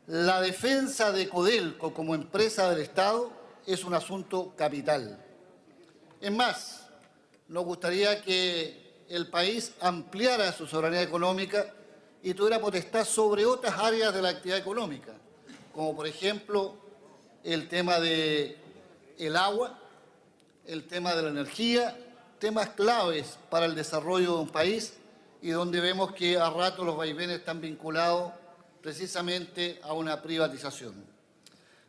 la defensa de Codelco como empresa del Estado es un asunto capital. Es más, nos gustaría que el país ampliara su soberanía económica y tuviera potestad sobre otras áreas de la actividad económica, como por ejemplo el tema del agua, el tema de la energía, temas claves para el desarrollo de un país y donde vemos que a rato los vaivenes están vinculados precisamente a una privatización.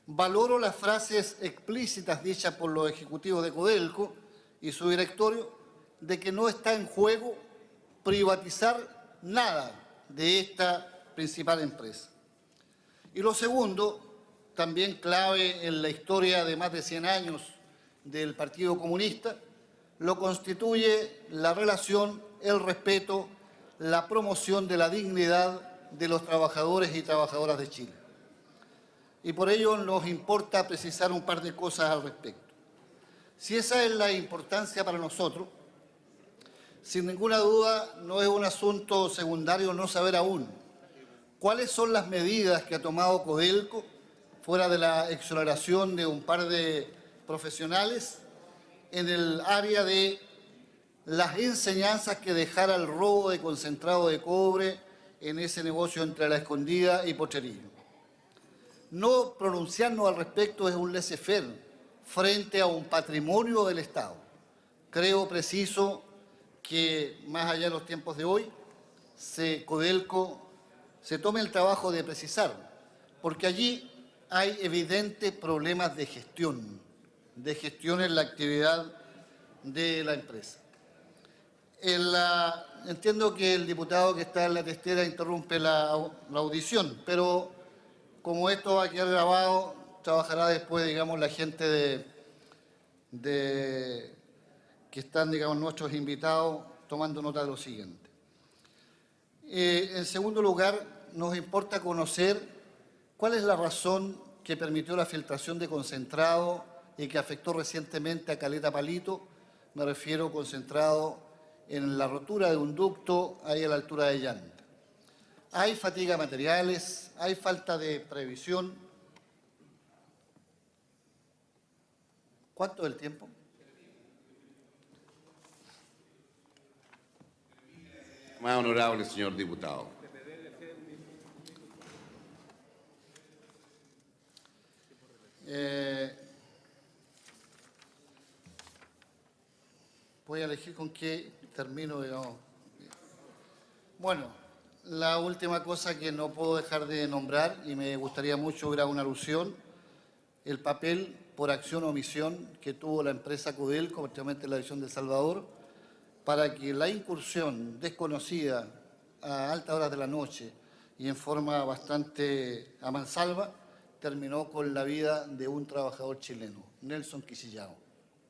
Valoro las frases explícitas dichas por los ejecutivos de Codelco y su directorio de que no está en juego privatizar nada de esta principal empresa. Y lo segundo, también clave en la historia de más de 100 años del Partido Comunista, lo constituye la relación, el respeto, la promoción de la dignidad de los trabajadores y trabajadoras de Chile. Y por ello nos importa precisar un par de cosas al respecto. Si esa es la importancia para nosotros, sin ninguna duda no es un asunto secundario no saber aún cuáles son las medidas que ha tomado Codelco fuera de la exoneración de un par de profesionales en el área de las enseñanzas que dejara el robo de concentrado de cobre en ese negocio entre La Escondida y Potrerillo. No pronunciarnos al respecto es un laissez-faire frente a un patrimonio del Estado. Creo preciso que, más allá de los tiempos de hoy, Codelco se tome el trabajo de precisar, porque allí hay evidentes problemas de gestión en la actividad de la empresa. Entiendo que el diputado que está en la testera interrumpe la audición, pero como esto va a quedar grabado, trabajará después, digamos, la gente que están, digamos, nuestros invitados tomando nota de lo siguiente. En segundo lugar, nos importa conocer cuál es la razón que permitió la filtración de concentrado y que afectó recientemente a Caleta Palito. Me refiero concentrado en la rotura de un ducto ahí a la altura de Llanta. Hay fatiga de materiales, hay falta de previsión. ¿Cuánto es el tiempo? Más honorable señor diputado. Voy a elegir con qué termino, digamos. Bueno, la última cosa que no puedo dejar de nombrar, y me gustaría mucho hubiera una alusión, el papel por acción o omisión que tuvo la empresa Codelco, particularmente la división de El Salvador, para que la incursión desconocida a altas horas de la noche y en forma bastante a mansalva, terminó con la vida de un trabajador chileno, Nelson Quisillao,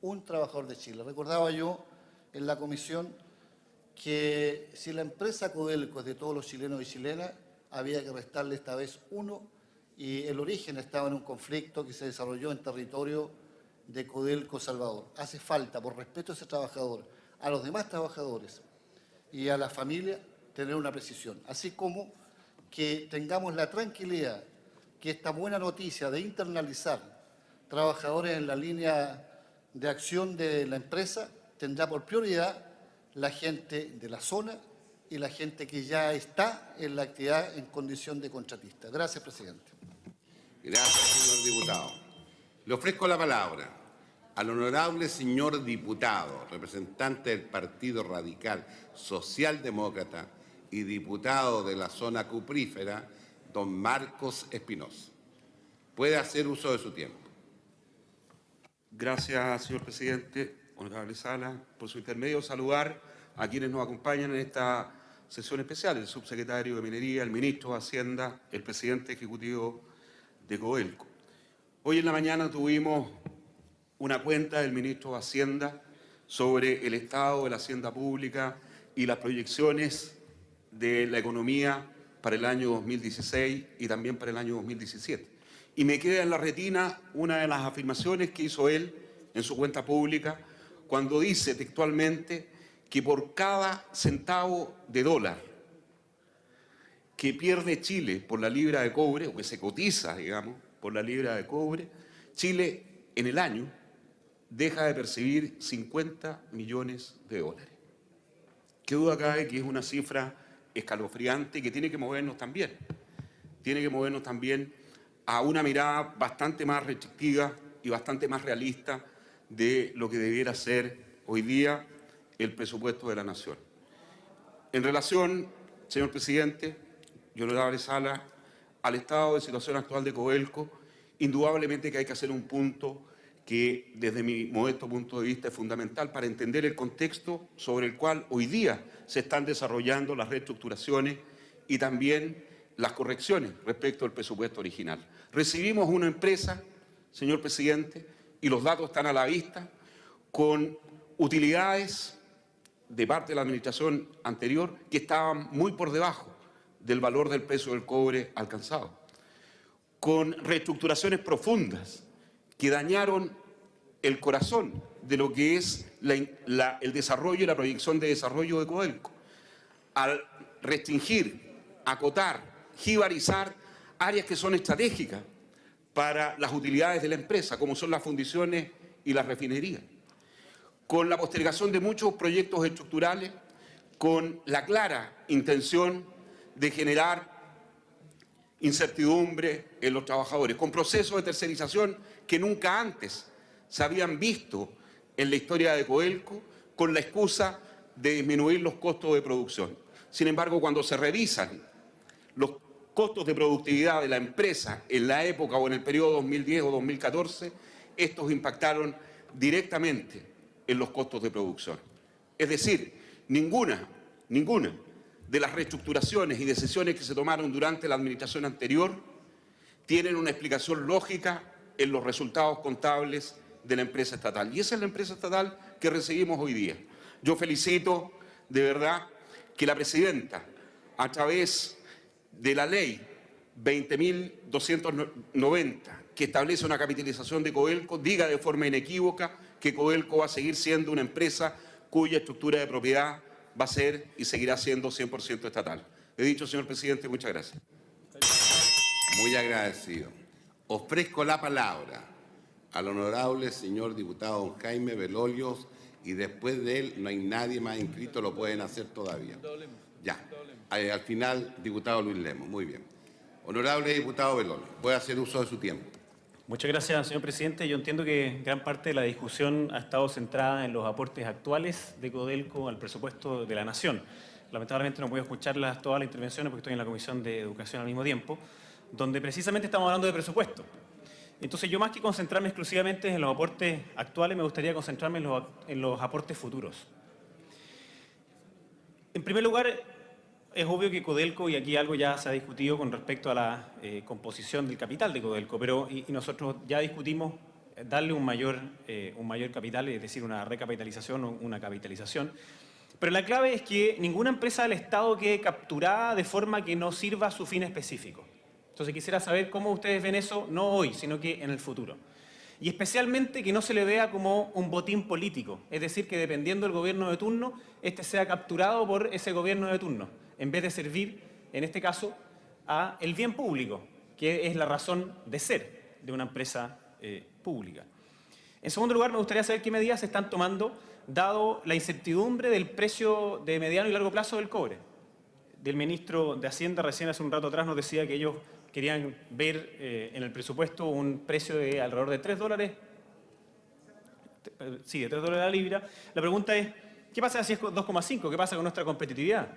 un trabajador de Chile. Recordaba yo en la comisión que si la empresa Codelco es de todos los chilenos y chilenas, había que restarle esta vez uno, y el origen estaba en un conflicto que se desarrolló en territorio de Codelco Salvador. Hace falta, por respeto a ese trabajador, a los demás trabajadores y a la familia, tener una precisión. Así como que tengamos la tranquilidad que esta buena noticia de internalizar trabajadores en la línea de acción de la empresa tendrá por prioridad la gente de la zona y la gente que ya está en la actividad en condición de contratista. Gracias, presidente. Gracias, señor diputado. Le ofrezco la palabra al honorable señor diputado, representante del Partido Radical Socialdemócrata y diputado de la zona cuprífera, don Marcos Espinosa. Puede hacer uso de su tiempo. Gracias, señor presidente. Honorable Sala, por su intermedio, saludar a quienes nos acompañan en esta sesión especial, el subsecretario de Minería, el ministro de Hacienda, el presidente ejecutivo de Codelco. Hoy en la mañana tuvimos una cuenta del ministro de Hacienda sobre el estado de la hacienda pública y las proyecciones de la economía para el año 2016 y también para el año 2017. Y me queda en la retina una de las afirmaciones que hizo él en su cuenta pública cuando dice textualmente que por cada centavo de dólar que pierde Chile por la libra de cobre, o que se cotiza, digamos, por la libra de cobre, Chile en el año deja de percibir 50 millones de dólares. Qué duda cabe que es una cifra escalofriante y que tiene que movernos también. Tiene que movernos también a una mirada bastante más restrictiva y bastante más realista de lo que debiera ser hoy día el presupuesto de la Nación. En relación, señor presidente y honorable Sala, al estado de situación actual de Codelco, indudablemente que hay que hacer un punto que desde mi modesto punto de vista es fundamental para entender el contexto sobre el cual hoy día se están desarrollando las reestructuraciones y también las correcciones respecto al presupuesto original. Recibimos una empresa, señor presidente, y los datos están a la vista, con utilidades de parte de la administración anterior que estaban muy por debajo del valor del precio del cobre alcanzado, con reestructuraciones profundas que dañaron el corazón de lo que es el desarrollo y la proyección de desarrollo de Codelco, al restringir, acotar, jibarizar áreas que son estratégicas para las utilidades de la empresa, como son las fundiciones y las refinerías, con la postergación de muchos proyectos estructurales, con la clara intención de generar incertidumbre en los trabajadores, con procesos de tercerización que nunca antes se habían visto en la historia de Codelco, con la excusa de disminuir los costos de producción. Sin embargo, cuando se revisan los costos de productividad de la empresa en la época o en el periodo 2010 o 2014, estos impactaron directamente en los costos de producción. Es decir, ninguna de las reestructuraciones y decisiones que se tomaron durante la administración anterior tienen una explicación lógica en los resultados contables de la empresa estatal. Y esa es la empresa estatal que recibimos hoy día. Yo felicito de verdad que la presidenta, a través de la ley 20.290, que establece una capitalización de Codelco, diga de forma inequívoca que Codelco va a seguir siendo una empresa cuya estructura de propiedad va a ser y seguirá siendo 100% estatal. He dicho, señor presidente, muchas gracias. Muy agradecido. Ofrezco la palabra al honorable señor diputado don Jaime Belolio, y después de él no hay nadie más inscrito, lo pueden hacer todavía. Ya. Al final, diputado Luis Lemos. Muy bien. Honorable diputado Belolio, puede hacer uso de su tiempo. Muchas gracias, señor presidente. Yo entiendo que gran parte de la discusión ha estado centrada en los aportes actuales de Codelco al presupuesto de la Nación. Lamentablemente no puedo escuchar todas las intervenciones porque estoy en la Comisión de Educación al mismo tiempo, donde precisamente estamos hablando de presupuesto. Entonces, yo más que concentrarme exclusivamente en los aportes actuales, me gustaría concentrarme en los aportes futuros. En primer lugar, es obvio que Codelco, y aquí algo ya se ha discutido con respecto a la composición del capital de Codelco, pero y nosotros ya discutimos darle un mayor capital, es decir, una recapitalización o una capitalización. Pero la clave es que ninguna empresa del Estado quede capturada de forma que no sirva a su fin específico. Entonces quisiera saber cómo ustedes ven eso, no hoy, sino que en el futuro. Y especialmente que no se le vea como un botín político, es decir, que dependiendo del gobierno de turno, este sea capturado por ese gobierno de turno, en vez de servir, en este caso, a el bien público, que es la razón de ser de una empresa pública. En segundo lugar, me gustaría saber qué medidas se están tomando, dado la incertidumbre del precio de mediano y largo plazo del cobre. Del ministro de Hacienda, recién hace un rato atrás, nos decía que ellos querían ver en el presupuesto un precio de alrededor de $3. Sí, de $3 la libra. La pregunta es, ¿qué pasa si es 2,5? ¿Qué pasa con nuestra competitividad?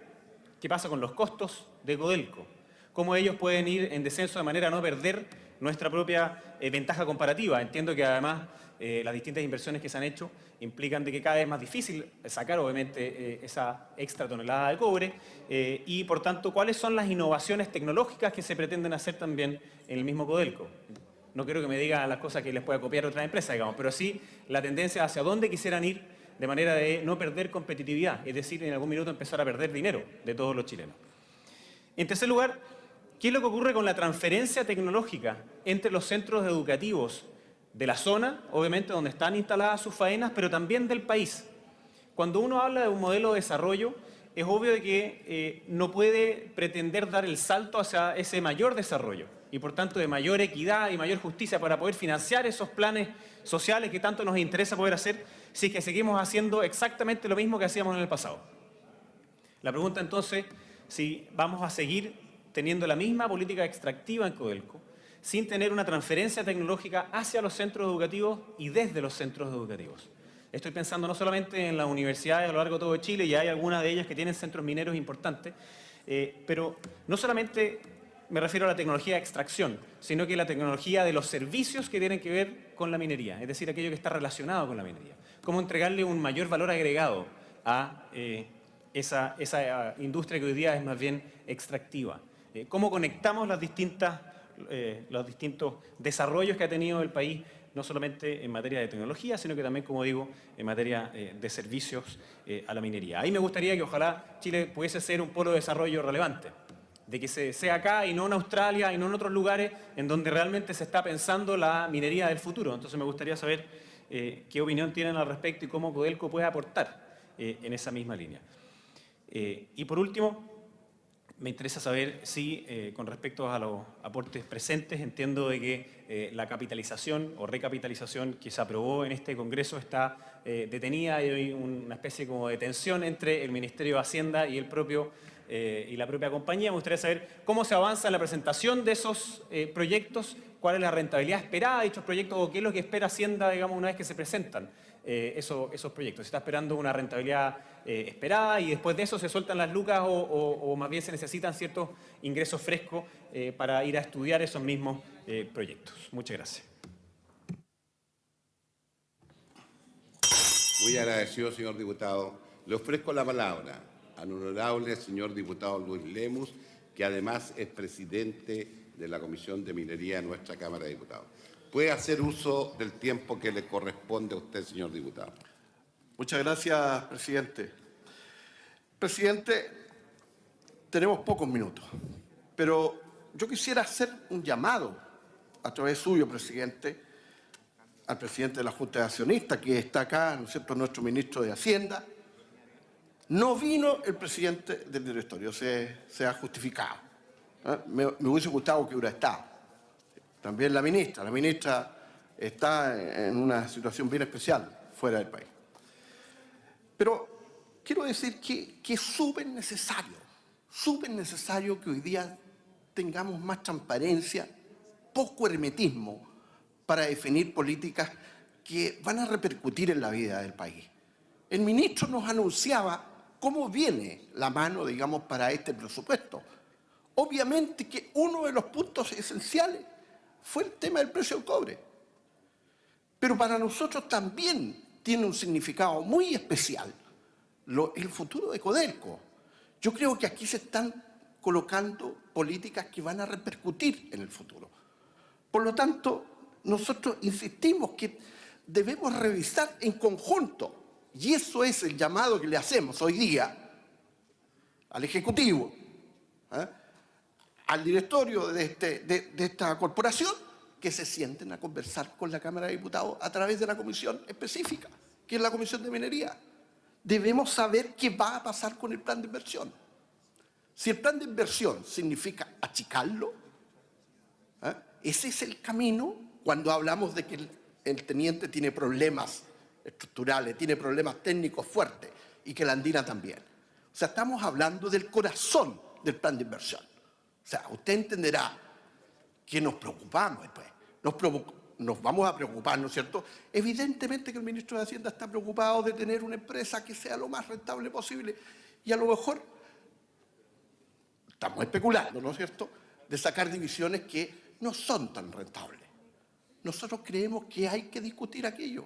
¿Qué pasa con los costos de Codelco? ¿Cómo ellos pueden ir en descenso de manera a no perder nuestra propia ventaja comparativa? Entiendo que además las distintas inversiones que se han hecho implican de que cada vez es más difícil sacar obviamente esa extra tonelada de cobre y por tanto, ¿cuáles son las innovaciones tecnológicas que se pretenden hacer también en el mismo Codelco? No quiero que me digan las cosas que les pueda copiar otra empresa, digamos, pero sí la tendencia hacia dónde quisieran ir de manera de no perder competitividad, es decir, en algún minuto empezar a perder dinero de todos los chilenos. En tercer lugar, ¿qué es lo que ocurre con la transferencia tecnológica entre los centros educativos de la zona, obviamente donde están instaladas sus faenas, pero también del país? Cuando uno habla de un modelo de desarrollo, es obvio de que no puede pretender dar el salto hacia ese mayor desarrollo y por tanto de mayor equidad y mayor justicia para poder financiar esos planes sociales que tanto nos interesa poder hacer si es que seguimos haciendo exactamente lo mismo que hacíamos en el pasado. La pregunta entonces, si vamos a seguir teniendo la misma política extractiva en Codelco, sin tener una transferencia tecnológica hacia los centros educativos y desde los centros educativos. Estoy pensando no solamente en las universidades a lo largo de todo Chile, y hay algunas de ellas que tienen centros mineros importantes, pero no solamente me refiero a la tecnología de extracción, sino que la tecnología de los servicios que tienen que ver con la minería, es decir, aquello que está relacionado con la minería. Cómo entregarle un mayor valor agregado a esa industria que hoy día es más bien extractiva. Cómo conectamos los distintos desarrollos que ha tenido el país, no solamente en materia de tecnología, sino que también, como digo, en materia de servicios a la minería. Ahí me gustaría que ojalá Chile pudiese ser un polo de desarrollo relevante, de que sea acá y no en Australia y no en otros lugares en donde realmente se está pensando la minería del futuro. Entonces me gustaría saber qué opinión tienen al respecto y cómo Codelco puede aportar en esa misma línea. Y por último, Me interesa saber si, con respecto a los aportes presentes, entiendo de que la capitalización o recapitalización que se aprobó en este Congreso está detenida y hay una especie como de tensión entre el Ministerio de Hacienda y la propia compañía. Me gustaría saber cómo se avanza en la presentación de esos proyectos, cuál es la rentabilidad esperada de dichos proyectos o qué es lo que espera Hacienda, digamos, una vez que se presentan esos proyectos. ¿Se está esperando una rentabilidad esperada y después de eso se sueltan las lucas o más bien se necesitan ciertos ingresos frescos para ir a estudiar esos mismos proyectos? Muchas gracias. Muy agradecido, señor diputado. Le ofrezco la palabra al honorable señor diputado Luis Lemus, que además es presidente de la Comisión de Minería de nuestra Cámara de Diputados. Puede hacer uso del tiempo que le corresponde a usted, señor diputado. Muchas gracias, presidente. Presidente, tenemos pocos minutos, pero yo quisiera hacer un llamado a través suyo, presidente, al presidente de la Junta de Accionistas, que está acá, ¿no es cierto?, nuestro ministro de Hacienda. No vino el presidente del directorio, se ha justificado. Me hubiese gustado que hubiera estado. También la ministra está en una situación bien especial fuera del país. Pero quiero decir que es súper necesario que hoy día tengamos más transparencia, poco hermetismo para definir políticas que van a repercutir en la vida del país. El ministro nos anunciaba cómo viene la mano, digamos, para este presupuesto. Obviamente que uno de los puntos esenciales fue el tema del precio del cobre. Pero para nosotros también tiene un significado muy especial el futuro de Codelco. Yo creo que aquí se están colocando políticas que van a repercutir en el futuro. Por lo tanto, nosotros insistimos que debemos revisar en conjunto, y eso es el llamado que le hacemos hoy día al Ejecutivo, al directorio de esta corporación, que se sienten a conversar con la Cámara de Diputados a través de la comisión específica, que es la Comisión de Minería. Debemos saber qué va a pasar con el plan de inversión. Si el plan de inversión significa achicarlo, ese es el camino cuando hablamos de que el teniente tiene problemas estructurales, tiene problemas técnicos fuertes y que la Andina también. O sea, estamos hablando del corazón del plan de inversión. O sea, usted entenderá que nos preocupamos después. Nos vamos a preocupar, ¿no es cierto? Evidentemente que el ministro de Hacienda está preocupado de tener una empresa que sea lo más rentable posible y a lo mejor estamos especulando, ¿no es cierto?, de sacar divisiones que no son tan rentables. Nosotros creemos que hay que discutir aquello.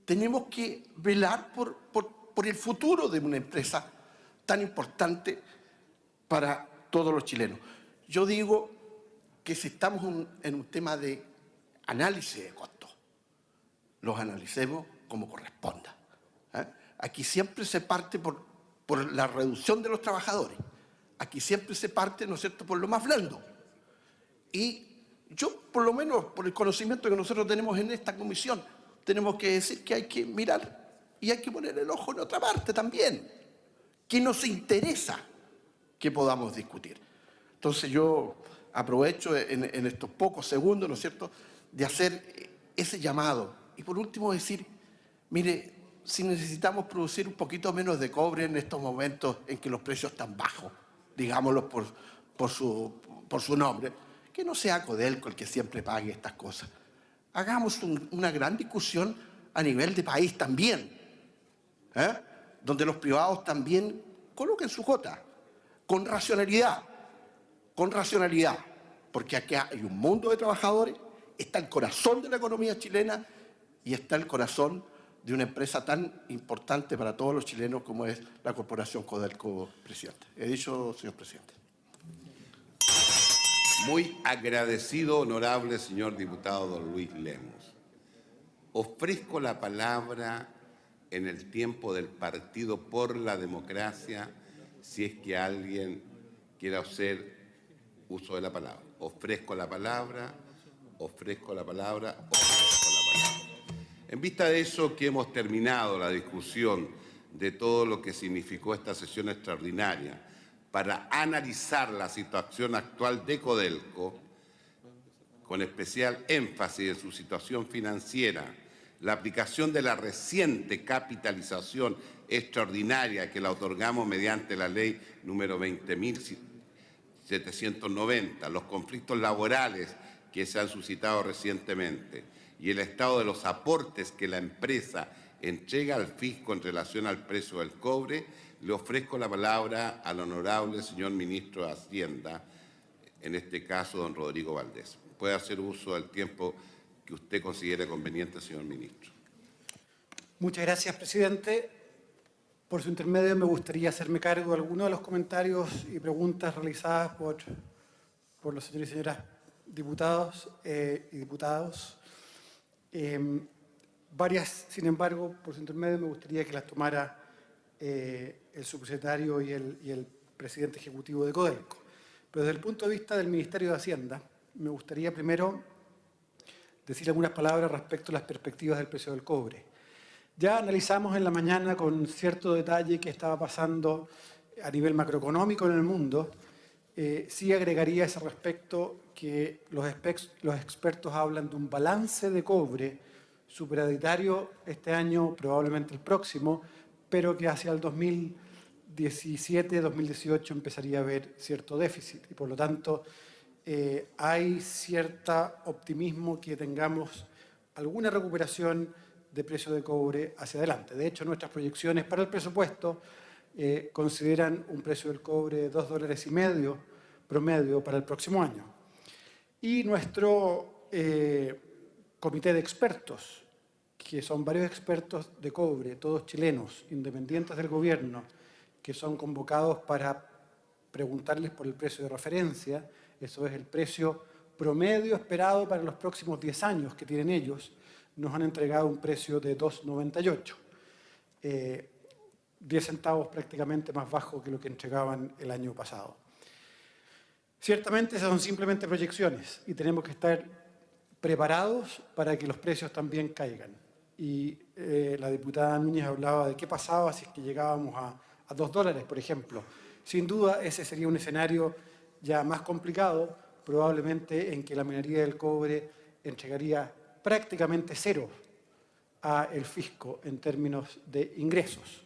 Tenemos que velar por el futuro de una empresa tan importante para todos los chilenos. Yo digo que si estamos en un tema de análisis de costos, los analicemos como corresponda. Aquí siempre se parte por la reducción de los trabajadores. Aquí siempre se parte, ¿no es cierto?, por lo más blando. Y yo, por lo menos, por el conocimiento que nosotros tenemos en esta comisión, tenemos que decir que hay que mirar y hay que poner el ojo en otra parte también, que nos interesa que podamos discutir. Entonces yo aprovecho en estos pocos segundos, ¿no es cierto?, de hacer ese llamado. Y por último decir, mire, si necesitamos producir un poquito menos de cobre en estos momentos en que los precios están bajos, digámoslo por su nombre, que no sea Codelco el que siempre pague estas cosas. Hagamos una gran discusión a nivel de país también, donde los privados también coloquen su cuota, con racionalidad, porque aquí hay un mundo de trabajadores, está el corazón de la economía chilena y está el corazón de una empresa tan importante para todos los chilenos como es la Corporación Codelco, presidente. He dicho, señor presidente. Muy agradecido, honorable señor diputado don Luis Lemus. Ofrezco la palabra en el tiempo del Partido por la Democracia, si es que alguien quiera hacer uso de la palabra. Ofrezco la palabra. En vista de eso, que hemos terminado la discusión de todo lo que significó esta sesión extraordinaria para analizar la situación actual de Codelco, con especial énfasis en su situación financiera, la aplicación de la reciente capitalización extraordinaria que la otorgamos mediante la ley número 20.790, los conflictos laborales que se han suscitado recientemente y el estado de los aportes que la empresa entrega al fisco en relación al precio del cobre, le ofrezco la palabra al honorable señor ministro de Hacienda, en este caso don Rodrigo Valdés. Puede hacer uso del tiempo que usted considere conveniente, señor ministro. Muchas gracias, presidente. Por su intermedio me gustaría hacerme cargo de algunos de los comentarios y preguntas realizadas por los señores y señoras diputados y diputados. Varias, sin embargo, por su intermedio me gustaría que las tomara el subsecretario y el presidente ejecutivo de Codelco. Pero desde el punto de vista del Ministerio de Hacienda, me gustaría primero decir algunas palabras respecto a las perspectivas del precio del cobre. Ya analizamos en la mañana con cierto detalle qué estaba pasando a nivel macroeconómico en el mundo. Sí agregaría a ese respecto que los expertos hablan de un balance de cobre superavitario este año, probablemente el próximo, pero que hacia el 2017-2018 empezaría a haber cierto déficit. Y por lo tanto, hay cierto optimismo que tengamos alguna recuperación de precio de cobre hacia adelante. De hecho, nuestras proyecciones para el presupuesto consideran un precio del cobre de $2,50 promedio para el próximo año. Y nuestro comité de expertos, que son varios expertos de cobre, todos chilenos, independientes del gobierno, que son convocados para preguntarles por el precio de referencia, eso es el precio promedio esperado para los próximos 10 años que tienen ellos, nos han entregado un precio de $2,98. 10 centavos prácticamente más bajo que lo que entregaban el año pasado. Ciertamente esas son simplemente proyecciones y tenemos que estar preparados para que los precios también caigan. Y la diputada Núñez hablaba de qué pasaba si es que llegábamos a $2, por ejemplo. Sin duda ese sería un escenario ya más complicado, probablemente en que la minería del cobre entregaría prácticamente cero al fisco en términos de ingresos.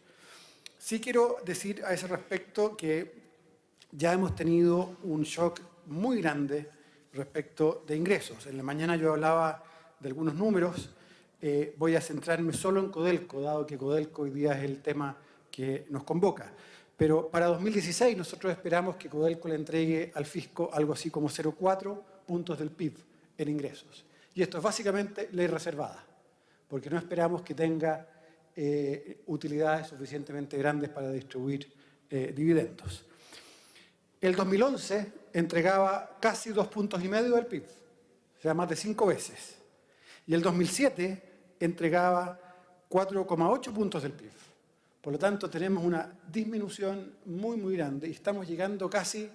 Sí quiero decir a ese respecto que ya hemos tenido un shock muy grande respecto de ingresos. En la mañana yo hablaba de algunos números, voy a centrarme solo en Codelco, dado que Codelco hoy día es el tema que nos convoca. Pero para 2016 nosotros esperamos que Codelco le entregue al fisco algo así como 0,4 puntos del PIB en ingresos. Y esto es básicamente ley reservada, porque no esperamos que tenga utilidades suficientemente grandes para distribuir dividendos. El 2011 entregaba casi 2,5 puntos del PIB, o sea, más de 5 veces. Y el 2007 entregaba 4,8 puntos del PIB. Por lo tanto, tenemos una disminución muy, muy grande y estamos llegando casi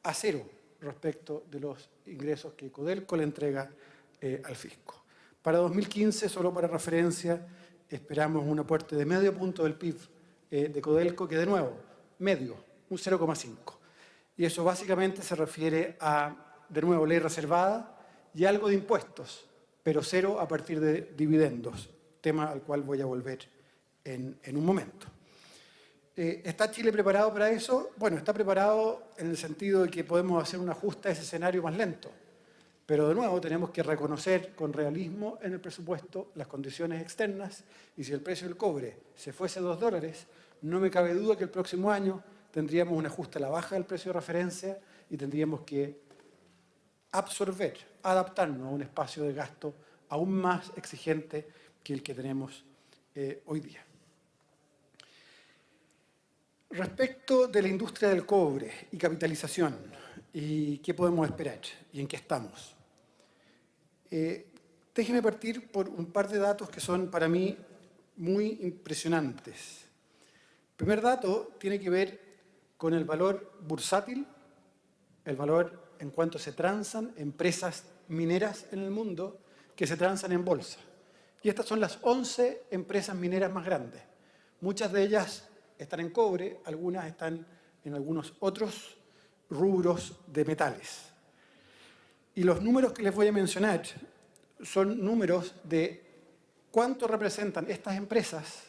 a cero respecto de los ingresos que Codelco le entrega al fisco. Para 2015, solo para referencia, esperamos un aporte de medio punto del PIB de Codelco, que de nuevo, medio, un 0,5. Y eso básicamente se refiere a, de nuevo, ley reservada y algo de impuestos, pero cero a partir de dividendos, tema al cual voy a volver en un momento. ¿Está Chile preparado para eso? Bueno, está preparado en el sentido de que podemos hacer un ajuste a ese escenario más lento. Pero de nuevo tenemos que reconocer con realismo en el presupuesto las condiciones externas y si el precio del cobre se fuese a $2, no me cabe duda que el próximo año tendríamos un ajuste a la baja del precio de referencia y tendríamos que absorber, adaptarnos a un espacio de gasto aún más exigente que el que tenemos hoy día. Respecto de la industria del cobre y capitalización, ¿y qué podemos esperar? ¿Y en qué estamos? Déjeme partir por un par de datos que son para mí muy impresionantes. El primer dato tiene que ver con el valor bursátil, el valor en cuanto se transan empresas mineras en el mundo que se transan en bolsa. Y estas son las 11 empresas mineras más grandes. Muchas de ellas están en cobre, algunas están en algunos otros rubros de metales. Y los números que les voy a mencionar son números de cuánto representan estas empresas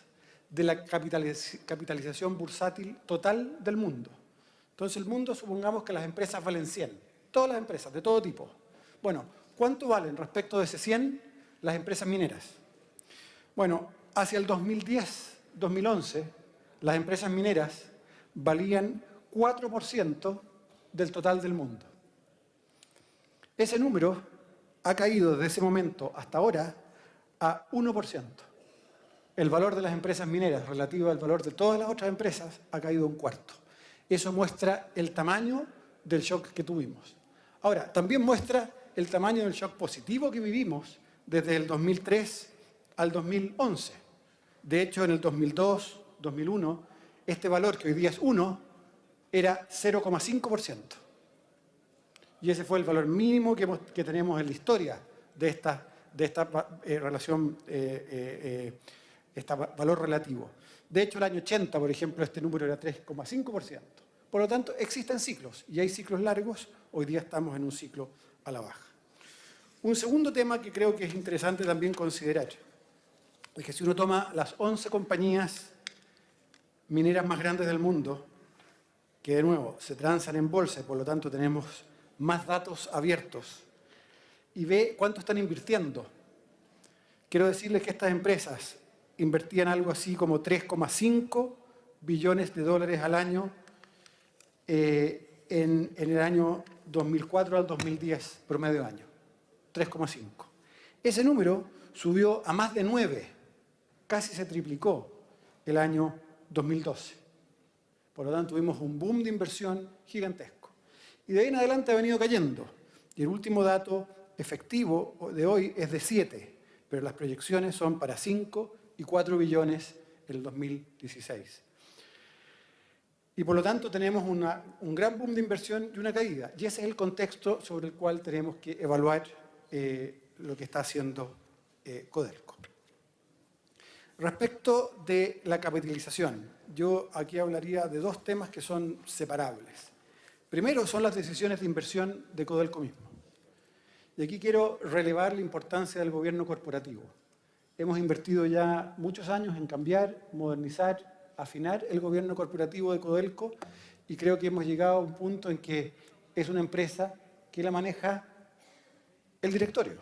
de la capitalización bursátil total del mundo. Entonces, el mundo, supongamos que las empresas valen 100, todas las empresas, de todo tipo. Bueno, ¿cuánto valen respecto de ese 100 las empresas mineras? Bueno, hacia el 2010, 2011, las empresas mineras valían 4% del total del mundo. Ese número ha caído desde ese momento hasta ahora a 1%. El valor de las empresas mineras relativo al valor de todas las otras empresas ha caído un cuarto. Eso muestra el tamaño del shock que tuvimos. Ahora, también muestra el tamaño del shock positivo que vivimos desde el 2003 al 2011. De hecho, en el 2002, 2001, este valor, que hoy día es 1, era 0,5%. Y ese fue el valor mínimo que tenemos en la historia de esta relación, valor relativo. De hecho, el año 80, por ejemplo, este número era 3,5%. Por lo tanto, existen ciclos, y hay ciclos largos. Hoy día estamos en un ciclo a la baja. Un segundo tema que creo que es interesante también considerar es que si uno toma las 11 compañías mineras más grandes del mundo, que de nuevo se transan en bolsa y por lo tanto tenemos más datos abiertos, y ve cuánto están invirtiendo, quiero decirles que estas empresas invertían algo así como 3,5 billones de dólares al año en el año 2004 al 2010, promedio año. 3,5. Ese número subió a más de 9, casi se triplicó el año 2012. Por lo tanto, tuvimos un boom de inversión gigantesco. Y de ahí en adelante ha venido cayendo. Y el último dato efectivo de hoy es de 7, pero las proyecciones son para 5 y 4 billones en el 2016. Y por lo tanto tenemos un gran boom de inversión y una caída. Y ese es el contexto sobre el cual tenemos que evaluar lo que está haciendo Codelco. Respecto de la capitalización, yo aquí hablaría de dos temas que son separables. Primero son las decisiones de inversión de Codelco mismo. Y aquí quiero relevar la importancia del gobierno corporativo. Hemos invertido ya muchos años en cambiar, modernizar, afinar el gobierno corporativo de Codelco, y creo que hemos llegado a un punto en que es una empresa que la maneja el directorio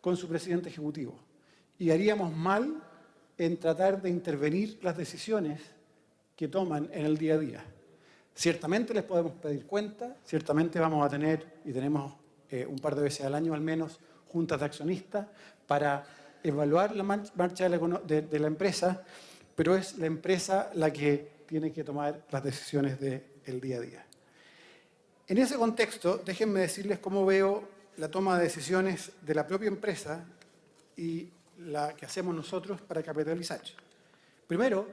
con su presidente ejecutivo. Y haríamos mal en tratar de intervenir las decisiones que toman en el día a día. Ciertamente les podemos pedir cuenta, ciertamente vamos a tener, y tenemos un par de veces al año al menos, juntas de accionistas para evaluar la marcha de la empresa, pero es la empresa la que tiene que tomar las decisiones del día a día. En ese contexto, déjenme decirles cómo veo la toma de decisiones de la propia empresa y la que hacemos nosotros para capitalizar. Primero,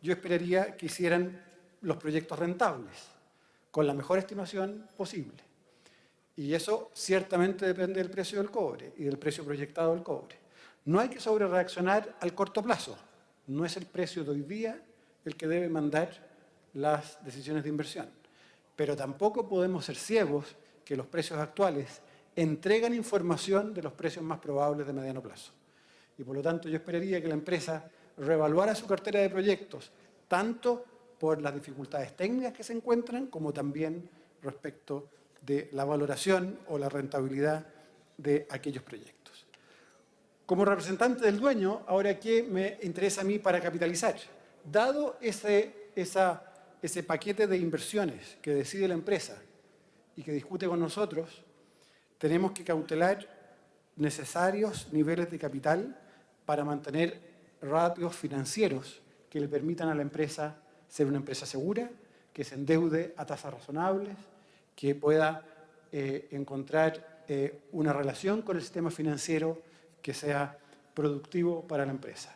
yo esperaría que hicieran los proyectos rentables, con la mejor estimación posible. Y eso ciertamente depende del precio del cobre y del precio proyectado del cobre. No hay que sobrereaccionar al corto plazo. No es el precio de hoy día el que debe mandar las decisiones de inversión. Pero tampoco podemos ser ciegos que los precios actuales entregan información de los precios más probables de mediano plazo. Y por lo tanto yo esperaría que la empresa reevaluara su cartera de proyectos, tanto por las dificultades técnicas que se encuentran, como también respecto de la valoración o la rentabilidad de aquellos proyectos. Como representante del dueño, ahora, ¿qué me interesa a mí para capitalizar? Dado ese paquete de inversiones que decide la empresa y que discute con nosotros, tenemos que cautelar necesarios niveles de capital para mantener ratios financieros que le permitan a la empresa ser una empresa segura, que se endeude a tasas razonables, que pueda encontrar una relación con el sistema financiero que sea productivo para la empresa.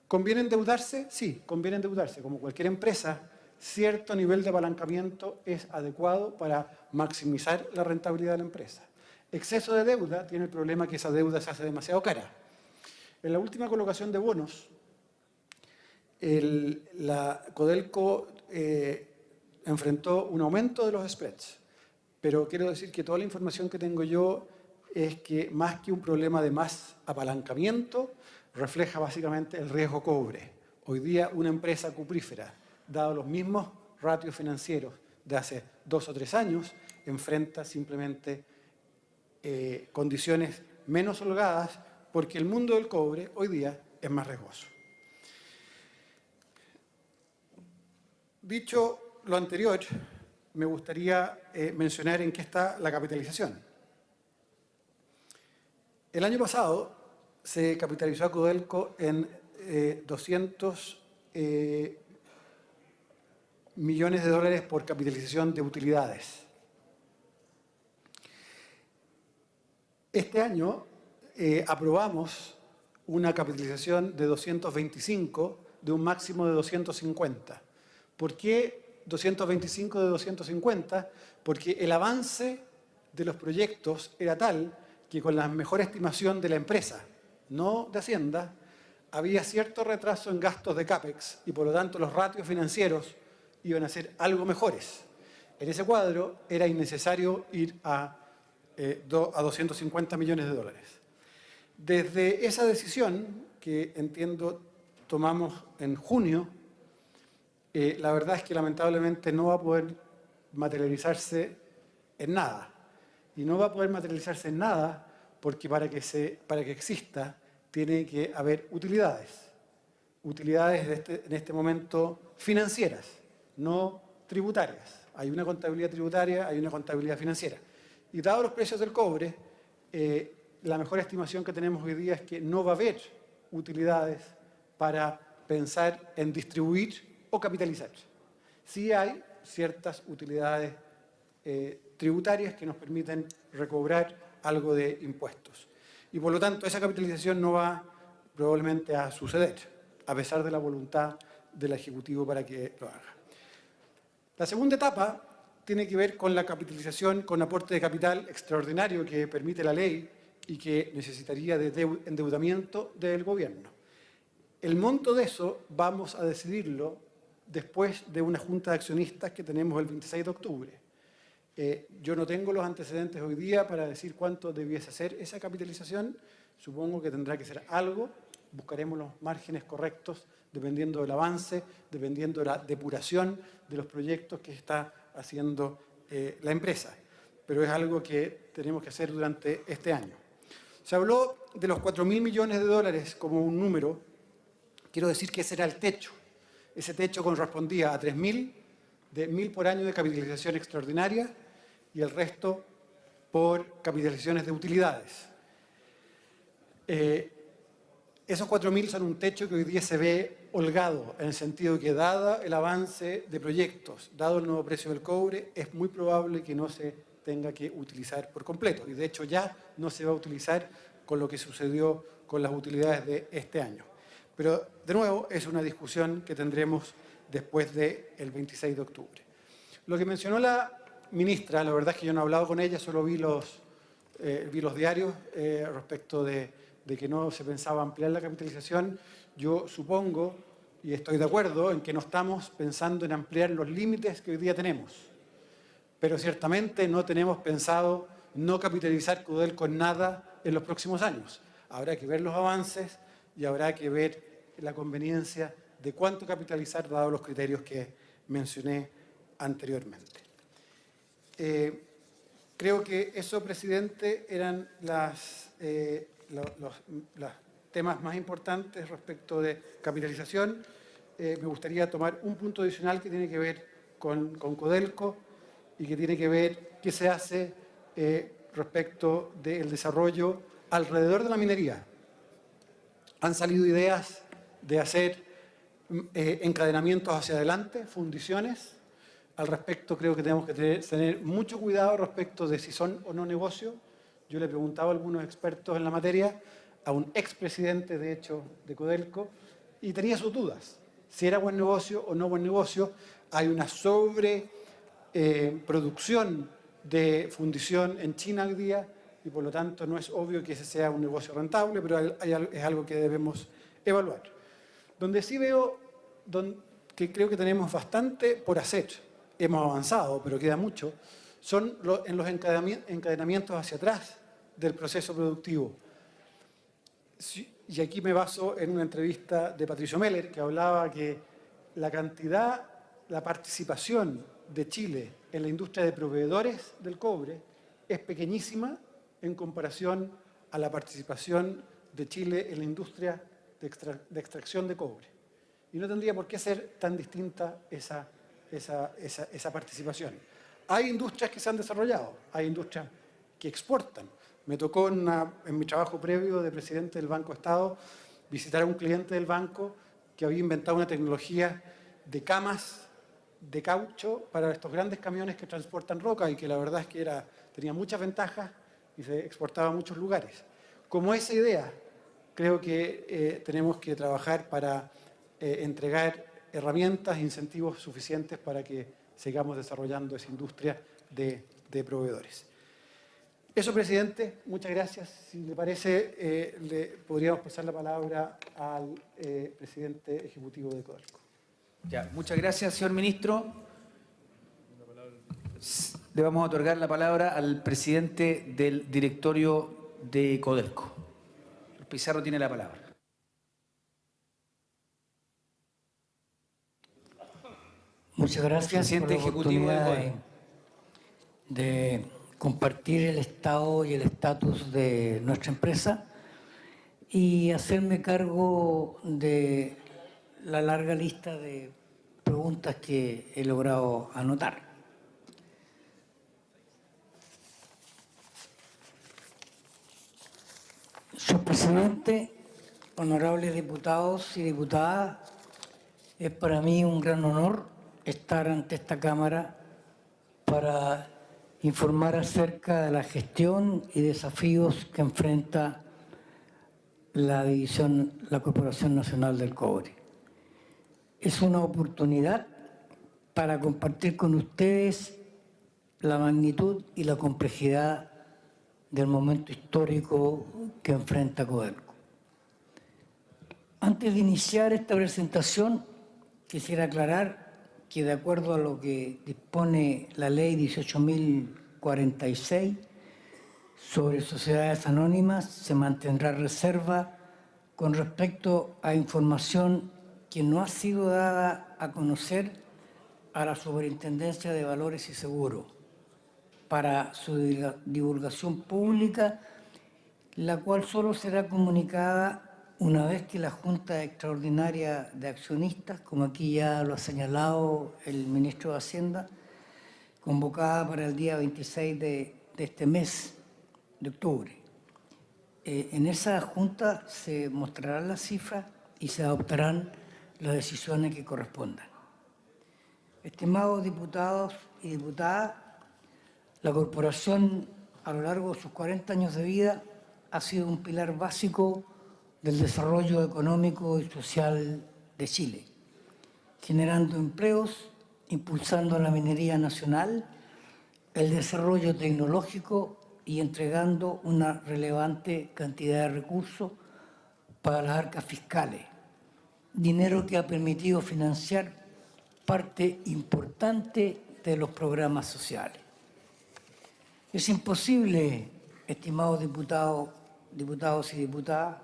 ¿Conviene endeudarse? Sí, conviene endeudarse. Como cualquier empresa, cierto nivel de apalancamiento es adecuado para maximizar la rentabilidad de la empresa. Exceso de deuda tiene el problema que esa deuda se hace demasiado cara. En la última colocación de bonos, la Codelco enfrentó un aumento de los spreads. Pero quiero decir que toda la información que tengo yo es que más que un problema de más apalancamiento, refleja básicamente el riesgo cobre. Hoy día una empresa cuprífera, dado los mismos ratios financieros de hace 2 o 3 años, enfrenta simplemente condiciones menos holgadas porque el mundo del cobre hoy día es más riesgoso. Dicho lo anterior, me gustaría mencionar en qué está la capitalización. El año pasado se capitalizó a Codelco en 200 millones de dólares por capitalización de utilidades. Este año aprobamos una capitalización de 225 de un máximo de 250. ¿Por qué 225 de 250? Porque el avance de los proyectos era tal que con la mejor estimación de la empresa, no de Hacienda, había cierto retraso en gastos de CAPEX y por lo tanto los ratios financieros iban a ser algo mejores. En ese cuadro era innecesario ir a 250 millones de dólares. Desde esa decisión, que entiendo tomamos en junio, la verdad es que lamentablemente no va a poder materializarse en nada. Y no va a poder materializarse en nada porque para que exista tiene que haber utilidades. Utilidades en este momento financieras, no tributarias. Hay una contabilidad tributaria, hay una contabilidad financiera. Y dados los precios del cobre, la mejor estimación que tenemos hoy día es que no va a haber utilidades para pensar en distribuir o capitalizar. Sí hay ciertas utilidades tributarias que nos permiten recobrar algo de impuestos. Y por lo tanto, esa capitalización no va probablemente a suceder, a pesar de la voluntad del Ejecutivo para que lo haga. La segunda etapa tiene que ver con la capitalización con aporte de capital extraordinario que permite la ley y que necesitaría de endeudamiento del gobierno. El monto de eso vamos a decidirlo después de una junta de accionistas que tenemos el 26 de octubre. Yo no tengo los antecedentes hoy día para decir cuánto debiese ser esa capitalización. Supongo que tendrá que ser algo. Buscaremos los márgenes correctos dependiendo del avance, dependiendo de la depuración de los proyectos que está haciendo la empresa. Pero es algo que tenemos que hacer durante este año. Se habló de los 4.000 millones de dólares como un número. Quiero decir que ese era el techo. Ese techo correspondía a 3.000, de 1.000 por año de capitalización extraordinaria y el resto por capitalizaciones de utilidades. Esos 4.000 son un techo que hoy día se ve holgado, en el sentido que dado el avance de proyectos, dado el nuevo precio del cobre, es muy probable que no se tenga que utilizar por completo. Y de hecho ya no se va a utilizar con lo que sucedió con las utilidades de este año. Pero de nuevo es una discusión que tendremos después del 26 de octubre. Lo que mencionó la ministra, la verdad es que yo no he hablado con ella, solo vi los diarios respecto de que no se pensaba ampliar la capitalización. Yo supongo y estoy de acuerdo en que no estamos pensando en ampliar los límites que hoy día tenemos. Pero ciertamente no tenemos pensado no capitalizar Codelco en nada en los próximos años. Habrá que ver los avances y habrá que ver la conveniencia de cuánto capitalizar dados los criterios que mencioné anteriormente. Creo que eso, presidente, eran los temas más importantes respecto de capitalización. Me gustaría tomar un punto adicional que tiene que ver con Codelco y que tiene que ver qué se hace respecto del desarrollo alrededor de la minería. Han salido ideas de hacer encadenamientos hacia adelante, fundiciones. Al respecto creo que tenemos que tener mucho cuidado respecto de si son o no negocios. Yo le preguntaba a algunos expertos en la materia, a un expresidente de hecho de Codelco, y tenía sus dudas. Si era buen negocio o no buen negocio. Hay una sobreproducción de fundición en China hoy día y por lo tanto no es obvio que ese sea un negocio rentable, pero es algo que debemos evaluar. Donde sí veo que creo que tenemos bastante por hacer hemos avanzado, pero queda mucho, son en los encadenamientos hacia atrás del proceso productivo. Y aquí me baso en una entrevista de Patricio Meller, que hablaba que la participación de Chile en la industria de proveedores del cobre es pequeñísima en comparación a la participación de Chile en la industria de extracción de cobre. Y no tendría por qué ser tan distinta esa participación. Hay industrias que se han desarrollado, hay industrias que exportan. Me tocó en mi trabajo previo de presidente del Banco Estado visitar a un cliente del banco que había inventado una tecnología de camas de caucho para estos grandes camiones que transportan roca y que la verdad es que tenía muchas ventajas y se exportaba a muchos lugares. Como esa idea, creo que tenemos que trabajar para entregar herramientas e incentivos suficientes para que sigamos desarrollando esa industria de proveedores. Eso, presidente, muchas gracias. Si le parece, le podríamos pasar la palabra al presidente ejecutivo de Codelco. Ya, muchas gracias, señor ministro. Le vamos a otorgar la palabra al presidente del directorio de Codelco. Pizarro tiene la palabra. Muchas gracias, presidente por la ejecutivo oportunidad de compartir el estado y el estatus de nuestra empresa y hacerme cargo de la larga lista de preguntas que he logrado anotar. Señor presidente, honorables diputados y diputadas, es para mí un gran honor estar ante esta Cámara para informar acerca de la gestión y desafíos que enfrenta la Corporación Nacional del Cobre. Es una oportunidad para compartir con ustedes la magnitud y la complejidad del momento histórico que enfrenta Codelco. Antes de iniciar esta presentación, quisiera aclarar que de acuerdo a lo que dispone la Ley 18.046 sobre sociedades anónimas, se mantendrá reserva con respecto a información que no ha sido dada a conocer a la Superintendencia de Valores y Seguros para su divulgación pública, la cual solo será comunicada una vez que la Junta Extraordinaria de Accionistas, como aquí ya lo ha señalado el ministro de Hacienda, convocada para el día 26 de este mes de octubre. En esa Junta se mostrarán las cifras y se adoptarán las decisiones que correspondan. Estimados diputados y diputadas, la Corporación, a lo largo de sus 40 años de vida, ha sido un pilar básico del desarrollo económico y social de Chile, generando empleos, impulsando la minería nacional, el desarrollo tecnológico y entregando una relevante cantidad de recursos para las arcas fiscales, dinero que ha permitido financiar parte importante de los programas sociales. Es imposible, estimados diputados y diputadas,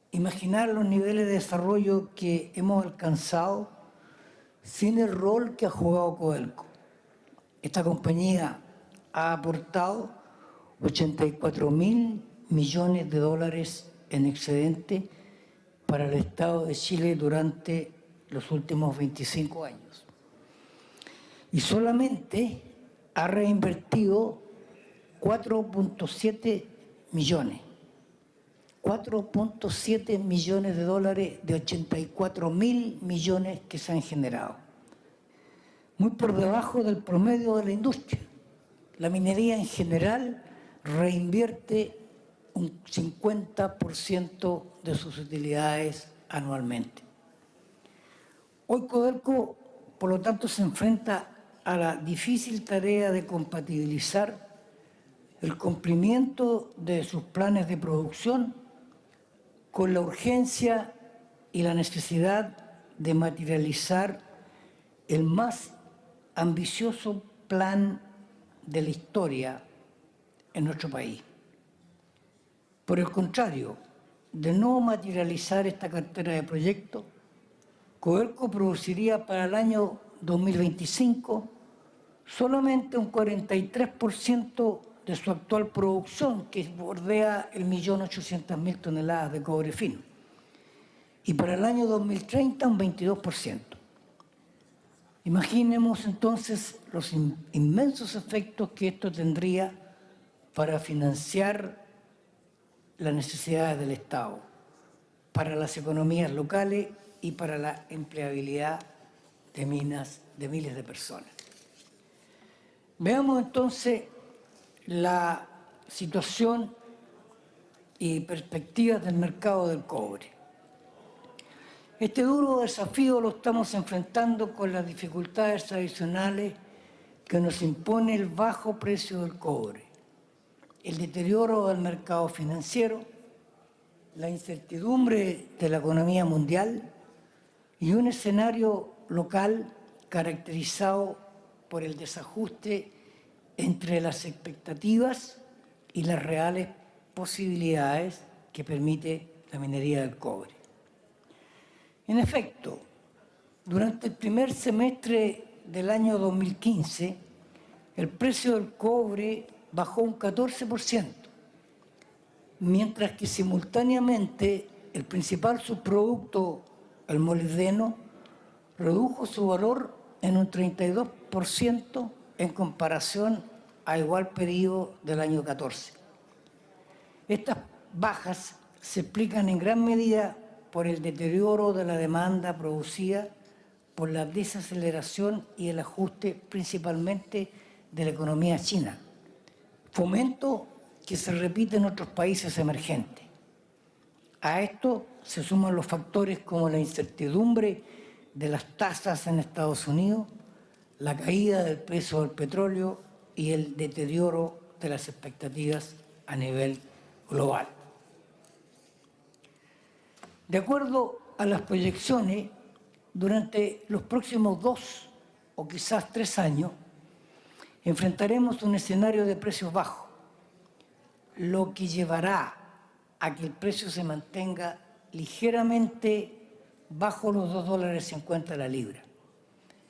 imaginar los niveles de desarrollo que hemos alcanzado sin el rol que ha jugado Codelco. Esta compañía ha aportado 84.000 millones de dólares en excedente para el Estado de Chile durante los últimos 25 años. Y solamente ha reinvertido 4.7 millones. 4.7 millones de dólares de 84.000 millones que se han generado. Muy por debajo del promedio de la industria. La minería en general reinvierte un 50% de sus utilidades anualmente. Hoy Codelco, por lo tanto, se enfrenta a la difícil tarea de compatibilizar el cumplimiento de sus planes de producción con la urgencia y la necesidad de materializar el más ambicioso plan de la historia en nuestro país. Por el contrario, de no materializar esta cartera de proyectos, Codelco produciría para el año 2025 solamente un 43% de su actual producción, que bordea el 1.800.000 toneladas de cobre fino, y para el año 2030 un 22%. Imaginemos entonces los inmensos efectos que esto tendría para financiar las necesidades del Estado, para las economías locales y para la empleabilidad de miles de personas. Veamos entonces la situación y perspectivas del mercado del cobre. Este duro desafío lo estamos enfrentando con las dificultades adicionales que nos impone el bajo precio del cobre, el deterioro del mercado financiero, la incertidumbre de la economía mundial y un escenario local caracterizado por el desajuste entre las expectativas y las reales posibilidades que permite la minería del cobre. En efecto, durante el primer semestre del año 2015, el precio del cobre bajó un 14%, mientras que simultáneamente el principal subproducto, el molibdeno, redujo su valor en un 32% en comparación a igual periodo del año 14. Estas bajas se explican en gran medida por el deterioro de la demanda producida por la desaceleración y el ajuste principalmente de la economía china, fomento que se repite en otros países emergentes. A esto se suman los factores como la incertidumbre de las tasas en Estados Unidos, la caída del precio del petróleo y el deterioro de las expectativas a nivel global. De acuerdo a las proyecciones, durante los próximos 2 o quizás 3 años, enfrentaremos un escenario de precios bajos, lo que llevará a que el precio se mantenga ligeramente bajo los $2.50 la libra.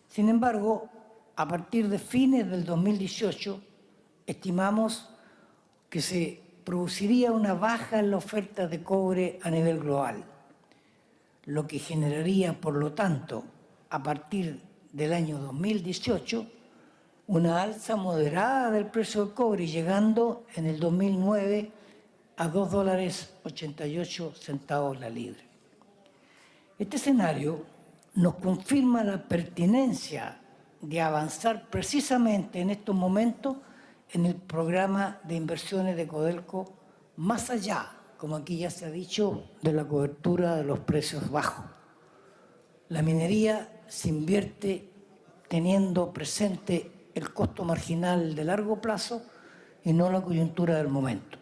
Sin embargo, a partir de fines del 2018, estimamos que se produciría una baja en la oferta de cobre a nivel global, lo que generaría, por lo tanto, a partir del año 2018, una alza moderada del precio del cobre, llegando en el 2009 a $2.88 la libra. Este escenario nos confirma la pertinencia de avanzar precisamente en estos momentos en el programa de inversiones de Codelco, más allá, como aquí ya se ha dicho, de la cobertura de los precios bajos. La minería se invierte teniendo presente el costo marginal de largo plazo y no la coyuntura del momento.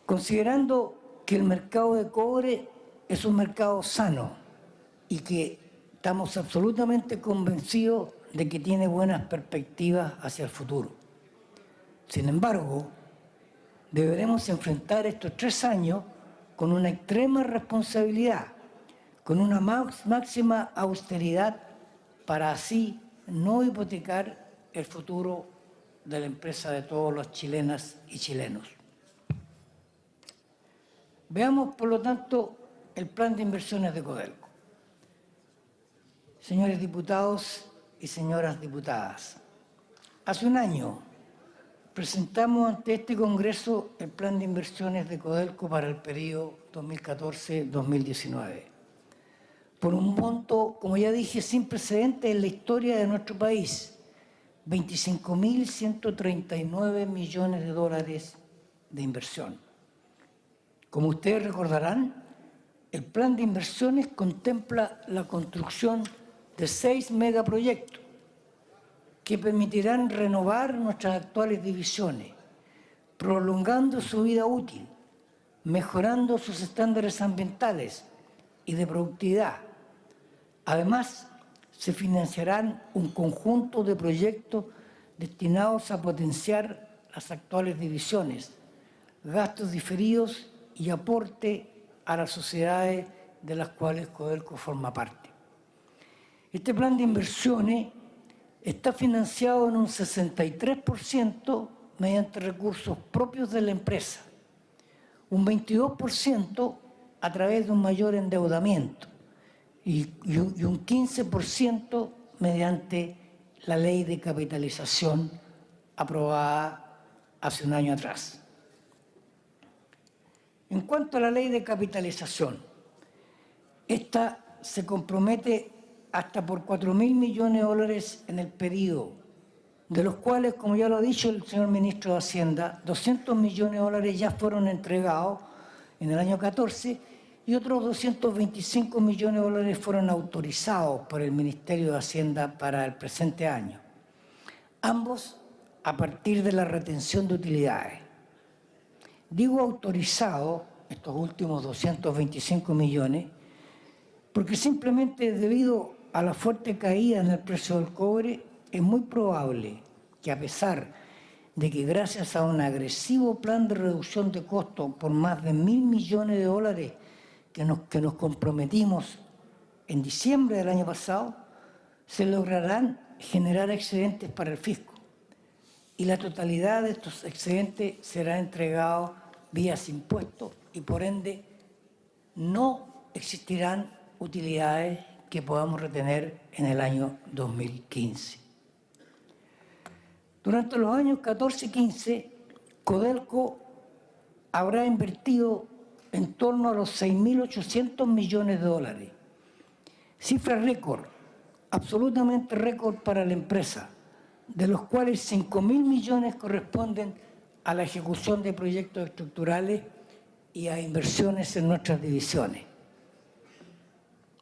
Considerando que el mercado de cobre es un mercado sano y que estamos absolutamente convencidos de que tiene buenas perspectivas hacia el futuro. Sin embargo, deberemos enfrentar estos 3 años con una extrema responsabilidad, con una máxima austeridad, para así no hipotecar el futuro de la empresa de todos los chilenas y chilenos. Veamos, por lo tanto, el plan de inversiones de Codelco. Señores diputados y señoras diputadas, hace un año presentamos ante este Congreso el plan de inversiones de Codelco para el periodo 2014-2019. Por un monto, como ya dije, sin precedentes en la historia de nuestro país, $25.139 millones de inversión. Como ustedes recordarán, el plan de inversiones contempla la construcción de 6 megaproyectos que permitirán renovar nuestras actuales divisiones, prolongando su vida útil, mejorando sus estándares ambientales y de productividad. Además, se financiarán un conjunto de proyectos destinados a potenciar las actuales divisiones, gastos diferidos y aporte a las sociedades de las cuales Codelco forma parte. Este plan de inversiones está financiado en un 63% mediante recursos propios de la empresa, un 22% a través de un mayor endeudamiento y un 15% mediante la ley de capitalización aprobada hace un año atrás. En cuanto a la ley de capitalización, esta se compromete hasta por 4.000 millones de dólares en el periodo, de los cuales, como ya lo ha dicho el señor ministro de Hacienda, 200 millones de dólares ya fueron entregados en el año 14 y otros 225 millones de dólares fueron autorizados por el Ministerio de Hacienda para el presente año, ambos a partir de la retención de utilidades. Digo autorizado, estos últimos 225 millones, porque simplemente debido a la fuerte caída en el precio del cobre, es muy probable que a pesar de que gracias a un agresivo plan de reducción de costos por más de 1.000 millones de dólares que nos comprometimos en diciembre del año pasado, se lograrán generar excedentes para el fisco. Y la totalidad de estos excedentes será entregado vía impuestos y por ende no existirán utilidades que podamos retener en el año 2015. Durante los años 14 y 15, Codelco habrá invertido en torno a los 6.800 millones de dólares. Cifra récord, absolutamente récord para la empresa, de los cuales 5.000 millones corresponden a la ejecución de proyectos estructurales y a inversiones en nuestras divisiones.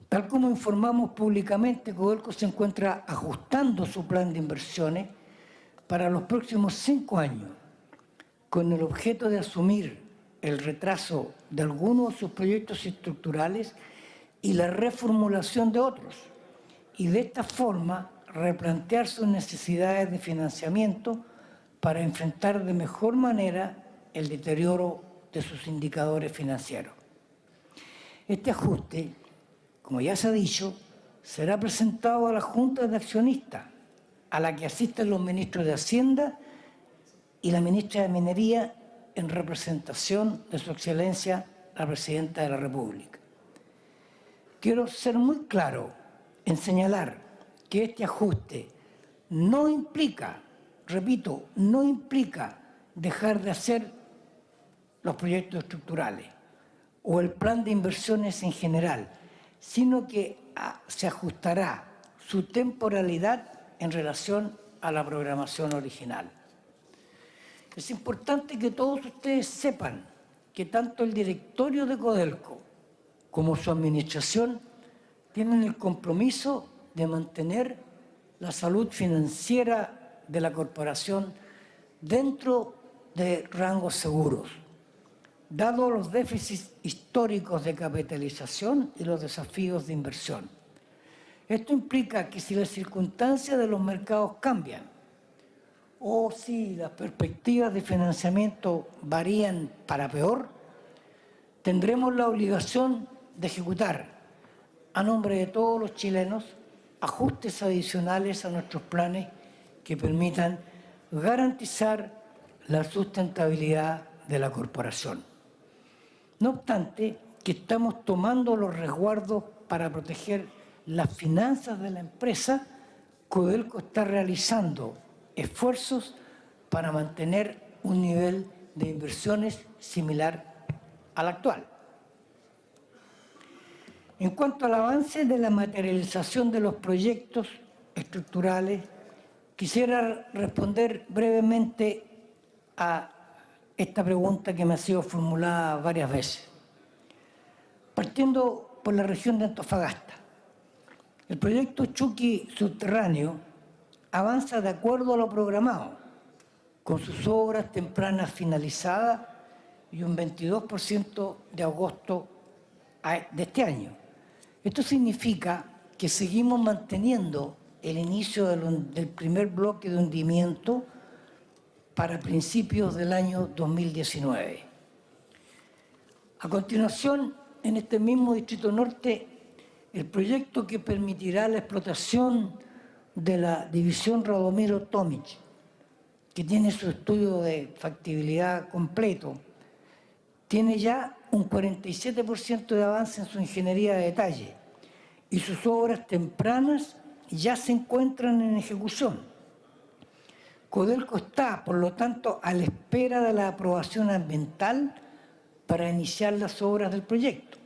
Tal como informamos públicamente, Codelco se encuentra ajustando su plan de inversiones para los próximos 5 años, con el objeto de asumir el retraso de algunos de sus proyectos estructurales y la reformulación de otros, y de esta forma replantear sus necesidades de financiamiento para enfrentar de mejor manera el deterioro de sus indicadores financieros. Este ajuste, como ya se ha dicho, será presentado a la Junta de Accionistas, a la que asisten los ministros de Hacienda y la ministra de Minería en representación de su excelencia, la Presidenta de la República. Quiero ser muy claro en señalar que este ajuste no implica, repito, no implica dejar de hacer los proyectos estructurales o el plan de inversiones en general, sino que se ajustará su temporalidad en relación a la programación original. Es importante que todos ustedes sepan que tanto el directorio de Codelco como su administración tienen el compromiso de mantener la salud financiera de la corporación dentro de rangos seguros, dado los déficits históricos de capitalización y los desafíos de inversión. Esto implica que si las circunstancias de los mercados cambian o si las perspectivas de financiamiento varían para peor, tendremos la obligación de ejecutar, a nombre de todos los chilenos, ajustes adicionales a nuestros planes que permitan garantizar la sustentabilidad de la corporación. No obstante, que estamos tomando los resguardos para proteger las finanzas de la empresa, Codelco está realizando esfuerzos para mantener un nivel de inversiones similar al actual. En cuanto al avance de la materialización de los proyectos estructurales, quisiera responder brevemente a esta pregunta que me ha sido formulada varias veces. Partiendo por la región de Antofagasta, el proyecto Chuqui Subterráneo avanza de acuerdo a lo programado, con sus obras tempranas finalizadas y un 22% de agosto de este año. Esto significa que seguimos manteniendo el inicio del primer bloque de hundimiento para principios del año 2019. A continuación, en este mismo Distrito Norte, el proyecto que permitirá la explotación de la división Radomiro Tomic, que tiene su estudio de factibilidad completo, tiene ya un 47% de avance en su ingeniería de detalle y sus obras tempranas ya se encuentran en ejecución. Codelco está, por lo tanto, a la espera de la aprobación ambiental para iniciar las obras del proyecto,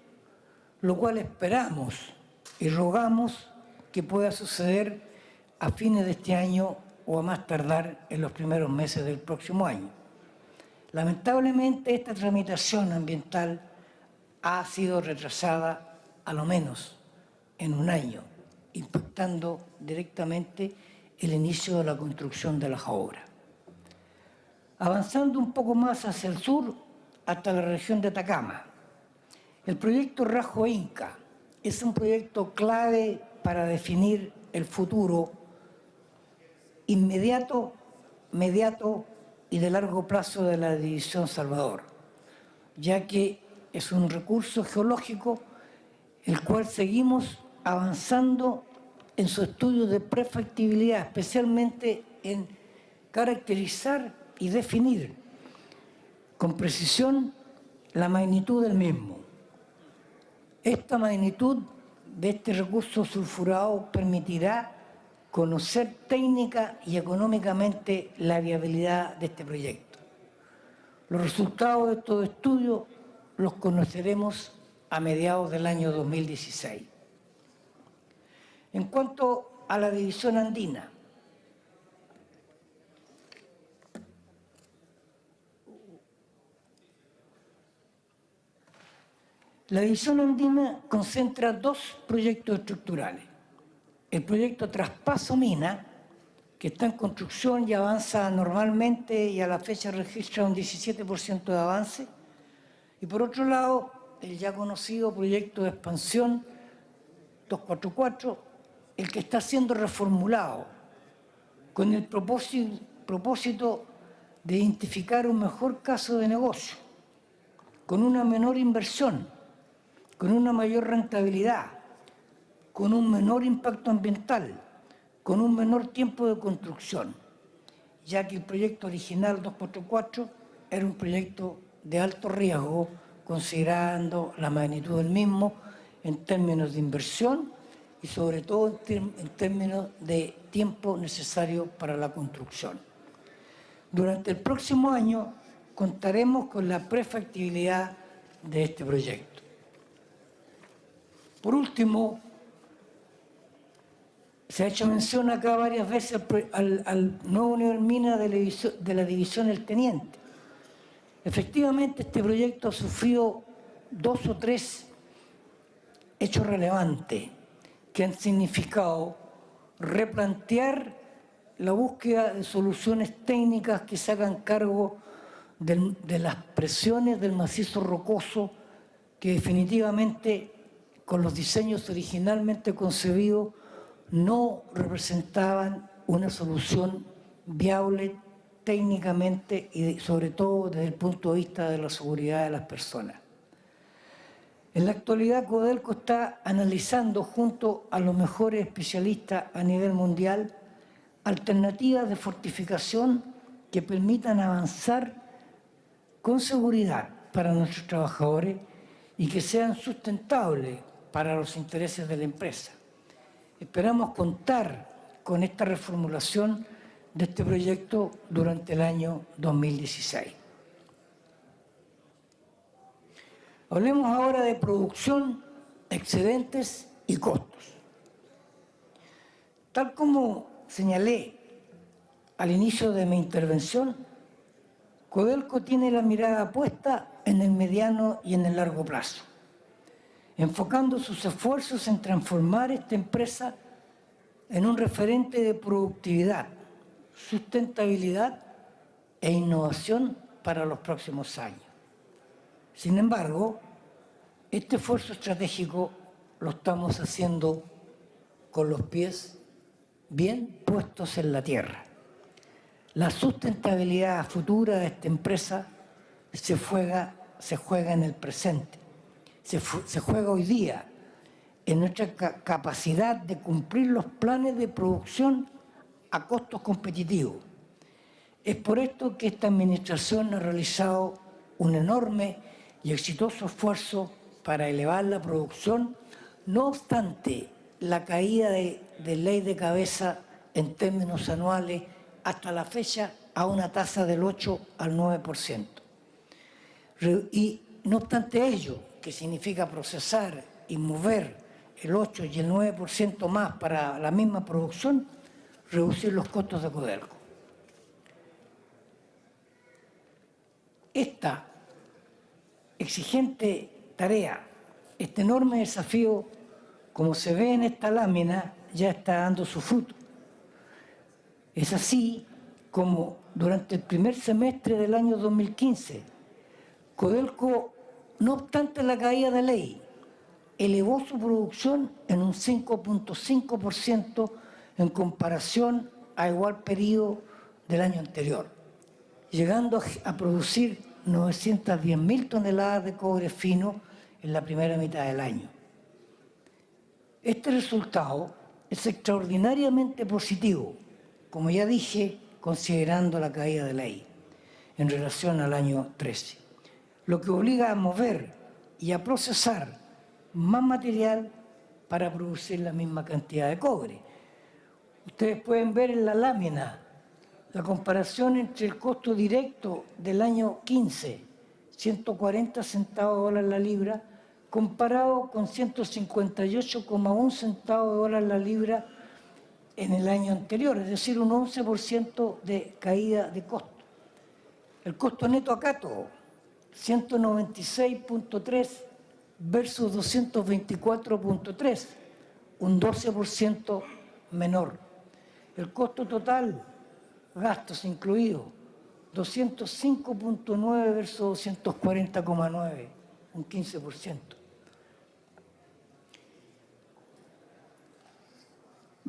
lo cual esperamos y rogamos que pueda suceder a fines de este año o a más tardar en los primeros meses del próximo año. Lamentablemente, esta tramitación ambiental ha sido retrasada a lo menos en un año, impactando directamente el inicio de la construcción de las obras. Avanzando un poco más hacia el sur, hasta la región de Atacama, el proyecto Rajo Inca es un proyecto clave para definir el futuro inmediato, mediato y de largo plazo de la División Salvador, ya que es un recurso geológico el cual seguimos avanzando en su estudio de prefactibilidad, especialmente en caracterizar y definir con precisión la magnitud del mismo. Esta magnitud de este recurso sulfurado permitirá conocer técnica y económicamente la viabilidad de este proyecto. Los resultados de estos estudios los conoceremos a mediados del año 2016. En cuanto a la división andina, la división andina concentra dos proyectos estructurales. El proyecto Traspaso Mina, que está en construcción y avanza normalmente y a la fecha registra un 17% de avance. Y por otro lado, el ya conocido proyecto de expansión 244, el que está siendo reformulado con el propósito de identificar un mejor caso de negocio, con una menor inversión, con una mayor rentabilidad, con un menor impacto ambiental, con un menor tiempo de construcción, ya que el proyecto original 244 era un proyecto de alto riesgo, considerando la magnitud del mismo en términos de inversión y sobre todo en términos de tiempo necesario para la construcción. Durante el próximo año contaremos con la prefactibilidad de este proyecto. Por último, se ha hecho mención acá varias veces al nuevo nivel mina de la división El Teniente. Efectivamente, este proyecto ha sufrido 2 o 3 hechos relevantes que han significado replantear la búsqueda de soluciones técnicas que se hagan cargo de las presiones del macizo rocoso que definitivamente con los diseños originalmente concebidos no representaban una solución viable técnicamente y sobre todo desde el punto de vista de la seguridad de las personas. En la actualidad, Codelco está analizando junto a los mejores especialistas a nivel mundial alternativas de fortificación que permitan avanzar con seguridad para nuestros trabajadores y que sean sustentables para los intereses de la empresa. Esperamos contar con esta reformulación de este proyecto durante el año 2016. Hablemos ahora de producción, excedentes y costos. Tal como señalé al inicio de mi intervención, Codelco tiene la mirada puesta en el mediano y en el largo plazo, enfocando sus esfuerzos en transformar esta empresa en un referente de productividad, sustentabilidad e innovación para los próximos años. Sin embargo, este esfuerzo estratégico lo estamos haciendo con los pies bien puestos en la tierra. La sustentabilidad futura de esta empresa se juega en el presente, se juega hoy día en nuestra capacidad de cumplir los planes de producción a costos competitivos. Es por esto que esta administración ha realizado un enorme y exitoso esfuerzo para elevar la producción, no obstante la caída de ley de cabeza en términos anuales hasta la fecha a una tasa del 8 al 9%. Y no obstante ello, que significa procesar y mover el 8 y el 9% más para la misma producción, reducir los costos de Codelco. Esta exigente tarea, este enorme desafío, como se ve en esta lámina, ya está dando su fruto. Es así como durante el primer semestre del año 2015, Codelco, no obstante la caída de ley, elevó su producción en un 5.5% en comparación a igual periodo del año anterior, llegando a producir 910.000 toneladas de cobre fino en la primera mitad del año. Este resultado es extraordinariamente positivo, como ya dije, considerando la caída de ley en relación al año 13, lo que obliga a mover y a procesar más material para producir la misma cantidad de cobre. Ustedes pueden ver en la lámina la comparación entre el costo directo del año 15, 140 centavos de dólar la libra, comparado con 158,1 centavos de dólar la libra en el año anterior, es decir, un 11% de caída de costo. El costo neto a cátodo, 196.3 versus 224.3, un 12% menor. El costo total, gastos incluidos, 205.9 versus 240,9, un 15%.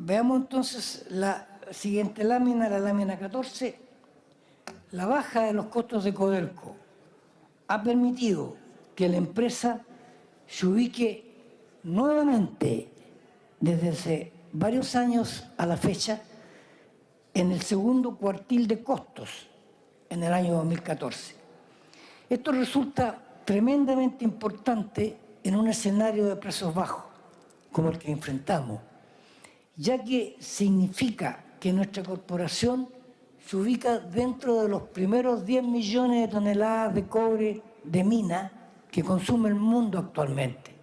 Veamos entonces la siguiente lámina, la lámina 14. La baja de los costos de Codelco ha permitido que la empresa se ubique nuevamente desde hace varios años a la fecha en el segundo cuartil de costos en el año 2014. Esto resulta tremendamente importante en un escenario de precios bajos como el que enfrentamos, ya que significa que nuestra corporación se ubica dentro de los primeros 10 millones de toneladas de cobre de mina que consume el mundo actualmente.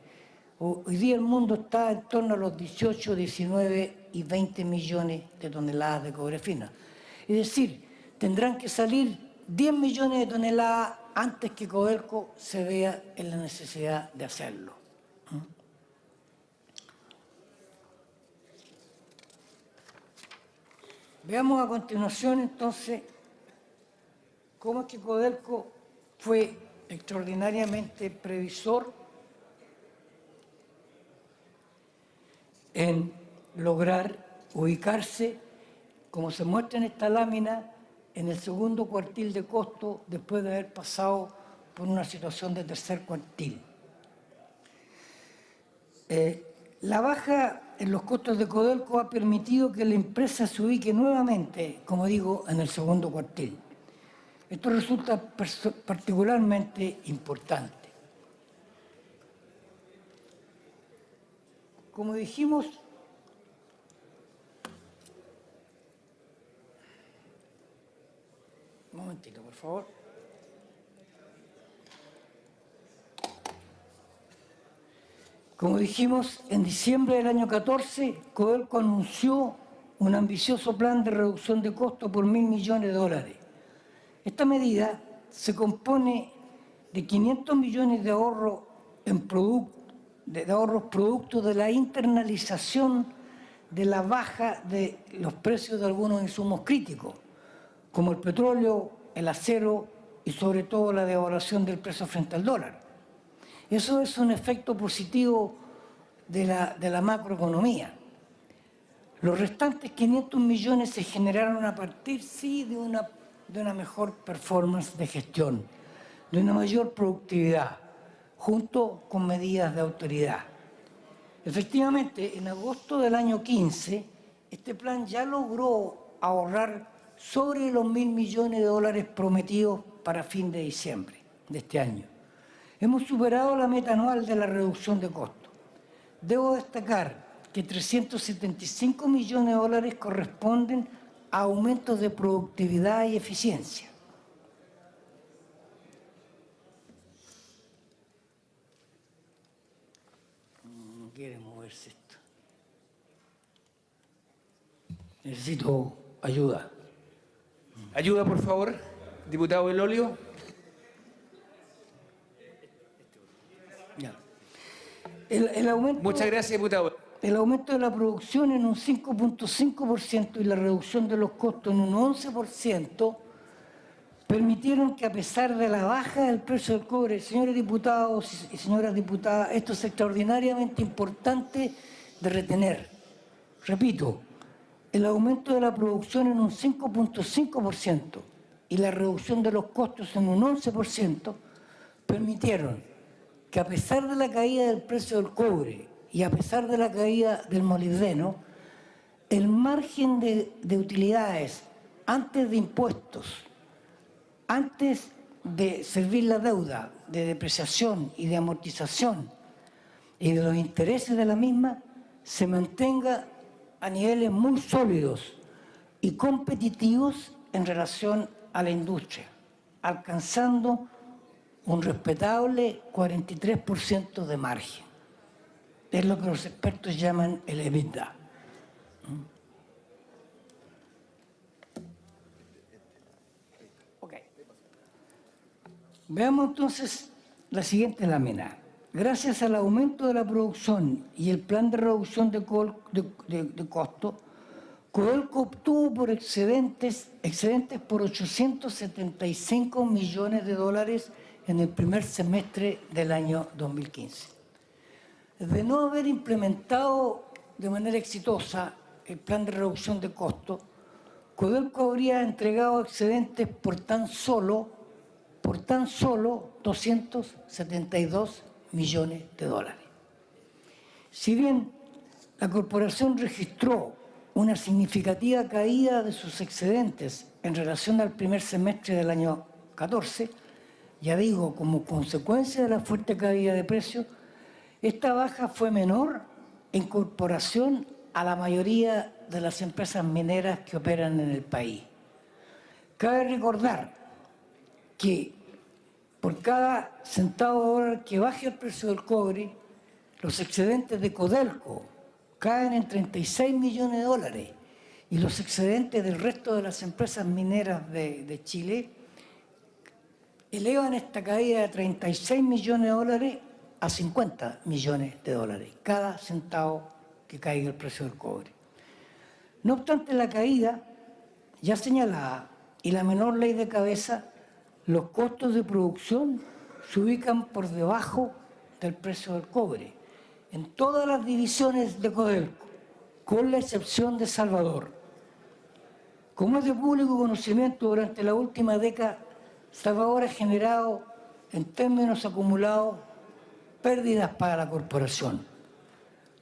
Hoy día el mundo está en torno a los 18, 19 y 20 millones de toneladas de cobre fina. Es decir, tendrán que salir 10 millones de toneladas antes que Codelco se vea en la necesidad de hacerlo. Veamos a continuación entonces cómo es que Codelco fue extraordinariamente previsor en lograr ubicarse, como se muestra en esta lámina, en el segundo cuartil de costo después de haber pasado por una situación de tercer cuartil. La baja en los costos de Codelco ha permitido que la empresa se ubique nuevamente, como digo, en el segundo cuartil. Esto resulta particularmente importante. Como dijimos, un momentito, por favor. Como dijimos, en diciembre del año 14, Codelco anunció un ambicioso plan de reducción de costos por $1.000 millones de dólares. Esta medida se compone de 500 millones de ahorros producto de la internalización de la baja de los precios de algunos insumos críticos, como el petróleo, el acero y sobre todo la devaluación del precio frente al dólar. Eso es un efecto positivo de la macroeconomía. Los restantes 500 millones se generaron a partir, sí, de una mejor performance de gestión, de una mayor productividad, junto con medidas de autoridad. Efectivamente, en agosto del año 15, este plan ya logró ahorrar sobre los 1.000 millones de dólares prometidos para fin de diciembre de este año. Hemos superado la meta anual de la reducción de costos. Debo destacar que 375 millones de dólares corresponden a aumentos de productividad y eficiencia. No quiere moverse esto. Necesito ayuda. Ayuda, por favor, diputado Belolio. El aumento, muchas gracias, diputado. El aumento de la producción en un 5.5% y la reducción de los costos en un 11% permitieron que, a pesar de la baja del precio del cobre, señores diputados y señoras diputadas, esto es extraordinariamente importante de retener. Repito, el aumento de la producción en un 5.5% y la reducción de los costos en un 11% permitieron que, a pesar de la caída del precio del cobre y a pesar de la caída del molibdeno, el margen de utilidades antes de impuestos, antes de servir la deuda, de depreciación y de amortización y de los intereses de la misma, se mantenga a niveles muy sólidos y competitivos en relación a la industria, alcanzando un respetable 43% de margen. Es lo que los expertos llaman el EBITDA. Okay. Veamos entonces la siguiente lámina. Gracias al aumento de la producción y el plan de reducción de costo, Codelco obtuvo por excedentes por 875 millones de dólares en el primer semestre del año 2015. De no haber implementado de manera exitosa el plan de reducción de costos, Codelco habría entregado excedentes por tan solo 272 millones de dólares. Si bien la corporación registró una significativa caída de sus excedentes en relación al primer semestre del año 14, ya digo, como consecuencia de la fuerte caída de precios, esta baja fue menor en comparación a la mayoría de las empresas mineras que operan en el país. Cabe recordar que por cada centavo de dólar que baje el precio del cobre, los excedentes de Codelco caen en 36 millones de dólares y los excedentes del resto de las empresas mineras de Chile elevan esta caída de 36 millones de dólares a 50 millones de dólares, cada centavo que caiga el precio del cobre. No obstante la caída ya señalada y la menor ley de cabeza, los costos de producción se ubican por debajo del precio del cobre en todas las divisiones de Codelco, con la excepción de Salvador. Como es de público conocimiento, durante la última década, Salvador ha generado, en términos acumulados, pérdidas para la corporación.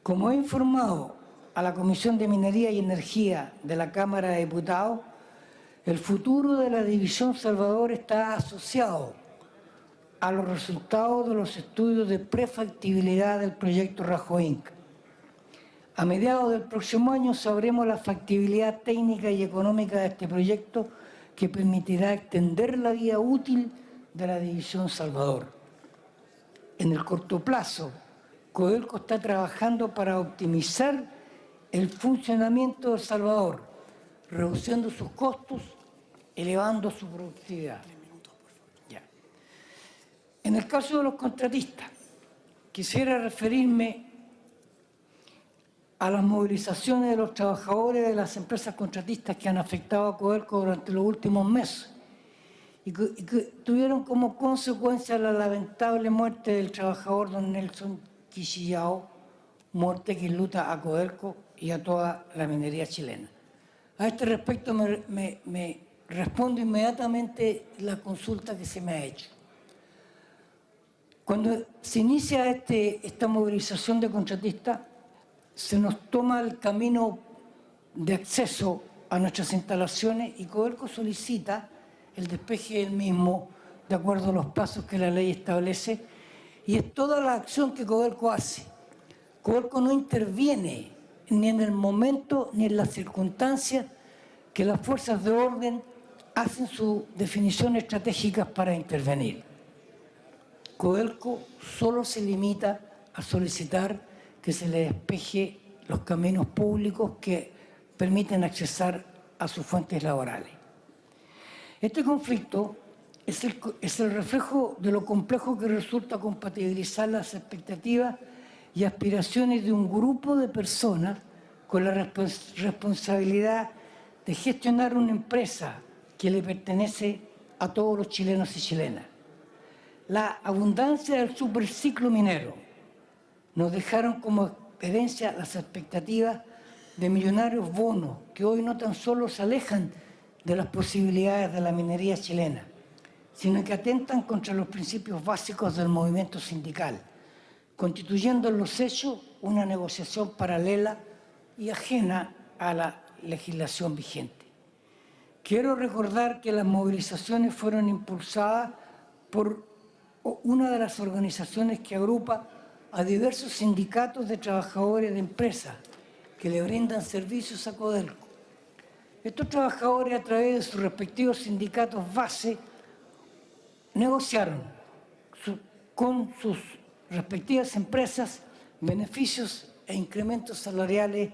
Como he informado a la Comisión de Minería y Energía de la Cámara de Diputados, el futuro de la división Salvador está asociado a los resultados de los estudios de prefactibilidad del proyecto Rajo Inca. A mediados del próximo año sabremos la factibilidad técnica y económica de este proyecto, que permitirá extender la vida útil de la división Salvador. En el corto plazo, Codelco está trabajando para optimizar el funcionamiento de Salvador, reduciendo sus costos, elevando su productividad. Ya. En el caso de los contratistas, quisiera referirme a las movilizaciones de los trabajadores de las empresas contratistas que han afectado a Codelco durante los últimos meses y que tuvieron como consecuencia la lamentable muerte del trabajador don Nelson Quisillao, muerte que enluta a Codelco y a toda la minería chilena. A este respecto me respondo inmediatamente la consulta que se me ha hecho. Cuando se inicia esta movilización de contratistas, se nos toma el camino de acceso a nuestras instalaciones y Codelco solicita el despeje del mismo de acuerdo a los pasos que la ley establece, y es toda la acción que Codelco hace. Codelco no interviene ni en el momento ni en las circunstancias que las fuerzas de orden hacen sus definiciones estratégicas para intervenir. Codelco solo se limita a solicitar que se le despeje los caminos públicos que permiten accesar a sus fuentes laborales. Este conflicto es el reflejo de lo complejo que resulta compatibilizar las expectativas y aspiraciones de un grupo de personas con la responsabilidad de gestionar una empresa que le pertenece a todos los chilenos y chilenas. La abundancia del superciclo minero nos dejaron como herencia las expectativas de millonarios bonos que hoy no tan solo se alejan de las posibilidades de la minería chilena, sino que atentan contra los principios básicos del movimiento sindical, constituyendo en los hechos una negociación paralela y ajena a la legislación vigente. Quiero recordar que las movilizaciones fueron impulsadas por una de las organizaciones que agrupa a diversos sindicatos de trabajadores de empresas que le brindan servicios a Codelco. Estos trabajadores, a través de sus respectivos sindicatos base, negociaron con sus respectivas empresas beneficios e incrementos salariales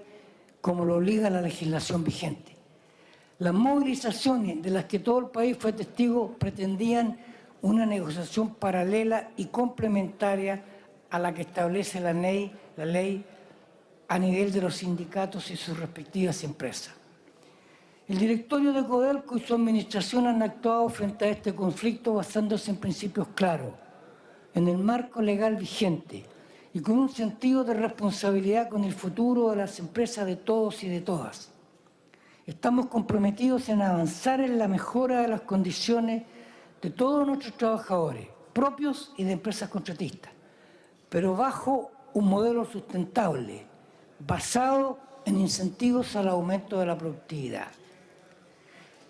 como lo obliga la legislación vigente. Las movilizaciones de las que todo el país fue testigo pretendían una negociación paralela y complementaria a la que establece la ley a nivel de los sindicatos y sus respectivas empresas. El directorio de Codelco y su administración han actuado frente a este conflicto basándose en principios claros, en el marco legal vigente y con un sentido de responsabilidad con el futuro de las empresas de todos y de todas. Estamos comprometidos en avanzar en la mejora de las condiciones de todos nuestros trabajadores, propios y de empresas contratistas, pero bajo un modelo sustentable, basado en incentivos al aumento de la productividad.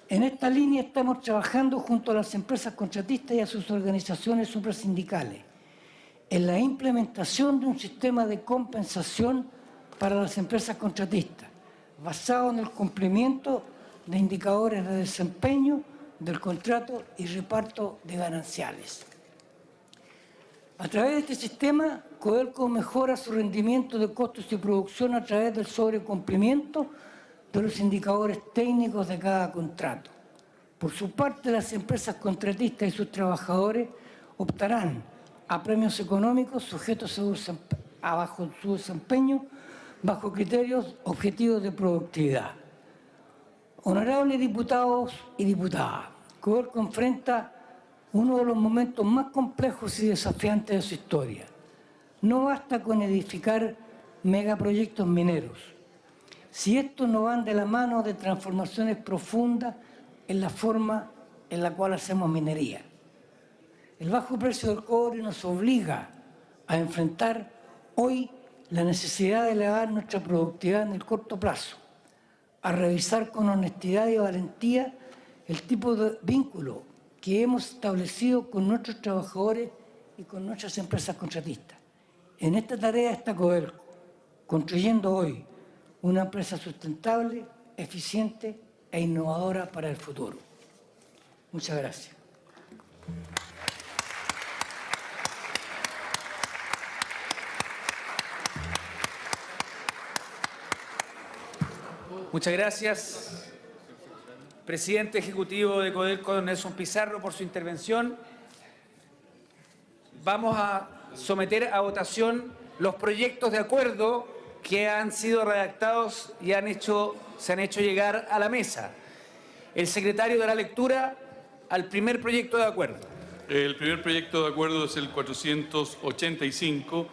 En esta línea estamos trabajando junto a las empresas contratistas y a sus organizaciones suprasindicales en la implementación de un sistema de compensación para las empresas contratistas, basado en el cumplimiento de indicadores de desempeño del contrato y reparto de gananciales. A través de este sistema, Codelco mejora su rendimiento de costos y producción a través del sobrecumplimiento de los indicadores técnicos de cada contrato. Por su parte, las empresas contratistas y sus trabajadores optarán a premios económicos sujetos a su desempeño bajo criterios objetivos de productividad. Honorables diputados y diputadas, Codelco enfrenta uno de los momentos más complejos y desafiantes de su historia. No basta con edificar megaproyectos mineros, si estos no van de la mano de transformaciones profundas en la forma en la cual hacemos minería. El bajo precio del cobre nos obliga a enfrentar hoy la necesidad de elevar nuestra productividad en el corto plazo, a revisar con honestidad y valentía el tipo de vínculo que hemos establecido con nuestros trabajadores y con nuestras empresas contratistas. En esta tarea está Codelco, construyendo hoy una empresa sustentable, eficiente e innovadora para el futuro. Muchas gracias. Muchas gracias, presidente ejecutivo de Codelco, don Nelson Pizarro, por su intervención. Vamos a someter a votación los proyectos de acuerdo que han sido redactados y se han hecho llegar a la mesa. El secretario dará lectura al primer proyecto de acuerdo. El primer proyecto de acuerdo es el 485,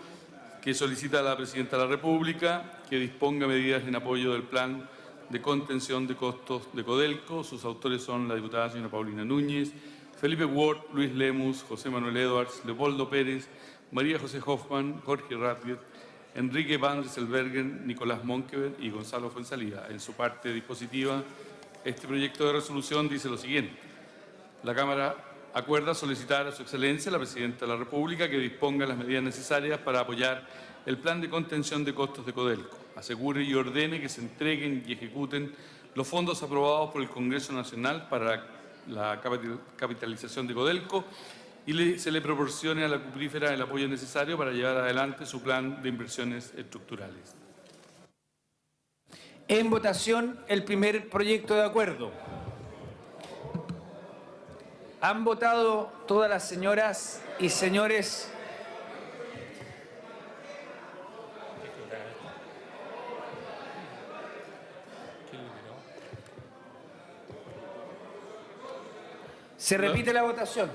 que solicita a la Presidenta de la República que disponga medidas en apoyo del plan de contención de costos de Codelco. Sus autores son la diputada señora Paulina Núñez, Felipe Ward, Luis Lemus, José Manuel Edwards, Leopoldo Pérez, María José Hoffman, Jorge Ratliff, Enrique Van Rieselberghen, Nicolás Monkever y Gonzalo Fuenzalía. En su parte dispositiva, este proyecto de resolución dice lo siguiente. La Cámara acuerda solicitar a su Excelencia, la Presidenta de la República, que disponga las medidas necesarias para apoyar el plan de contención de costos de Codelco. Asegure y ordene que se entreguen y ejecuten los fondos aprobados por el Congreso Nacional para la capitalización de Codelco y se le proporcione a la cuprífera el apoyo necesario para llevar adelante su plan de inversiones estructurales. En votación el primer proyecto de acuerdo. ¿Han votado todas las señoras y señores? Se repite la votación.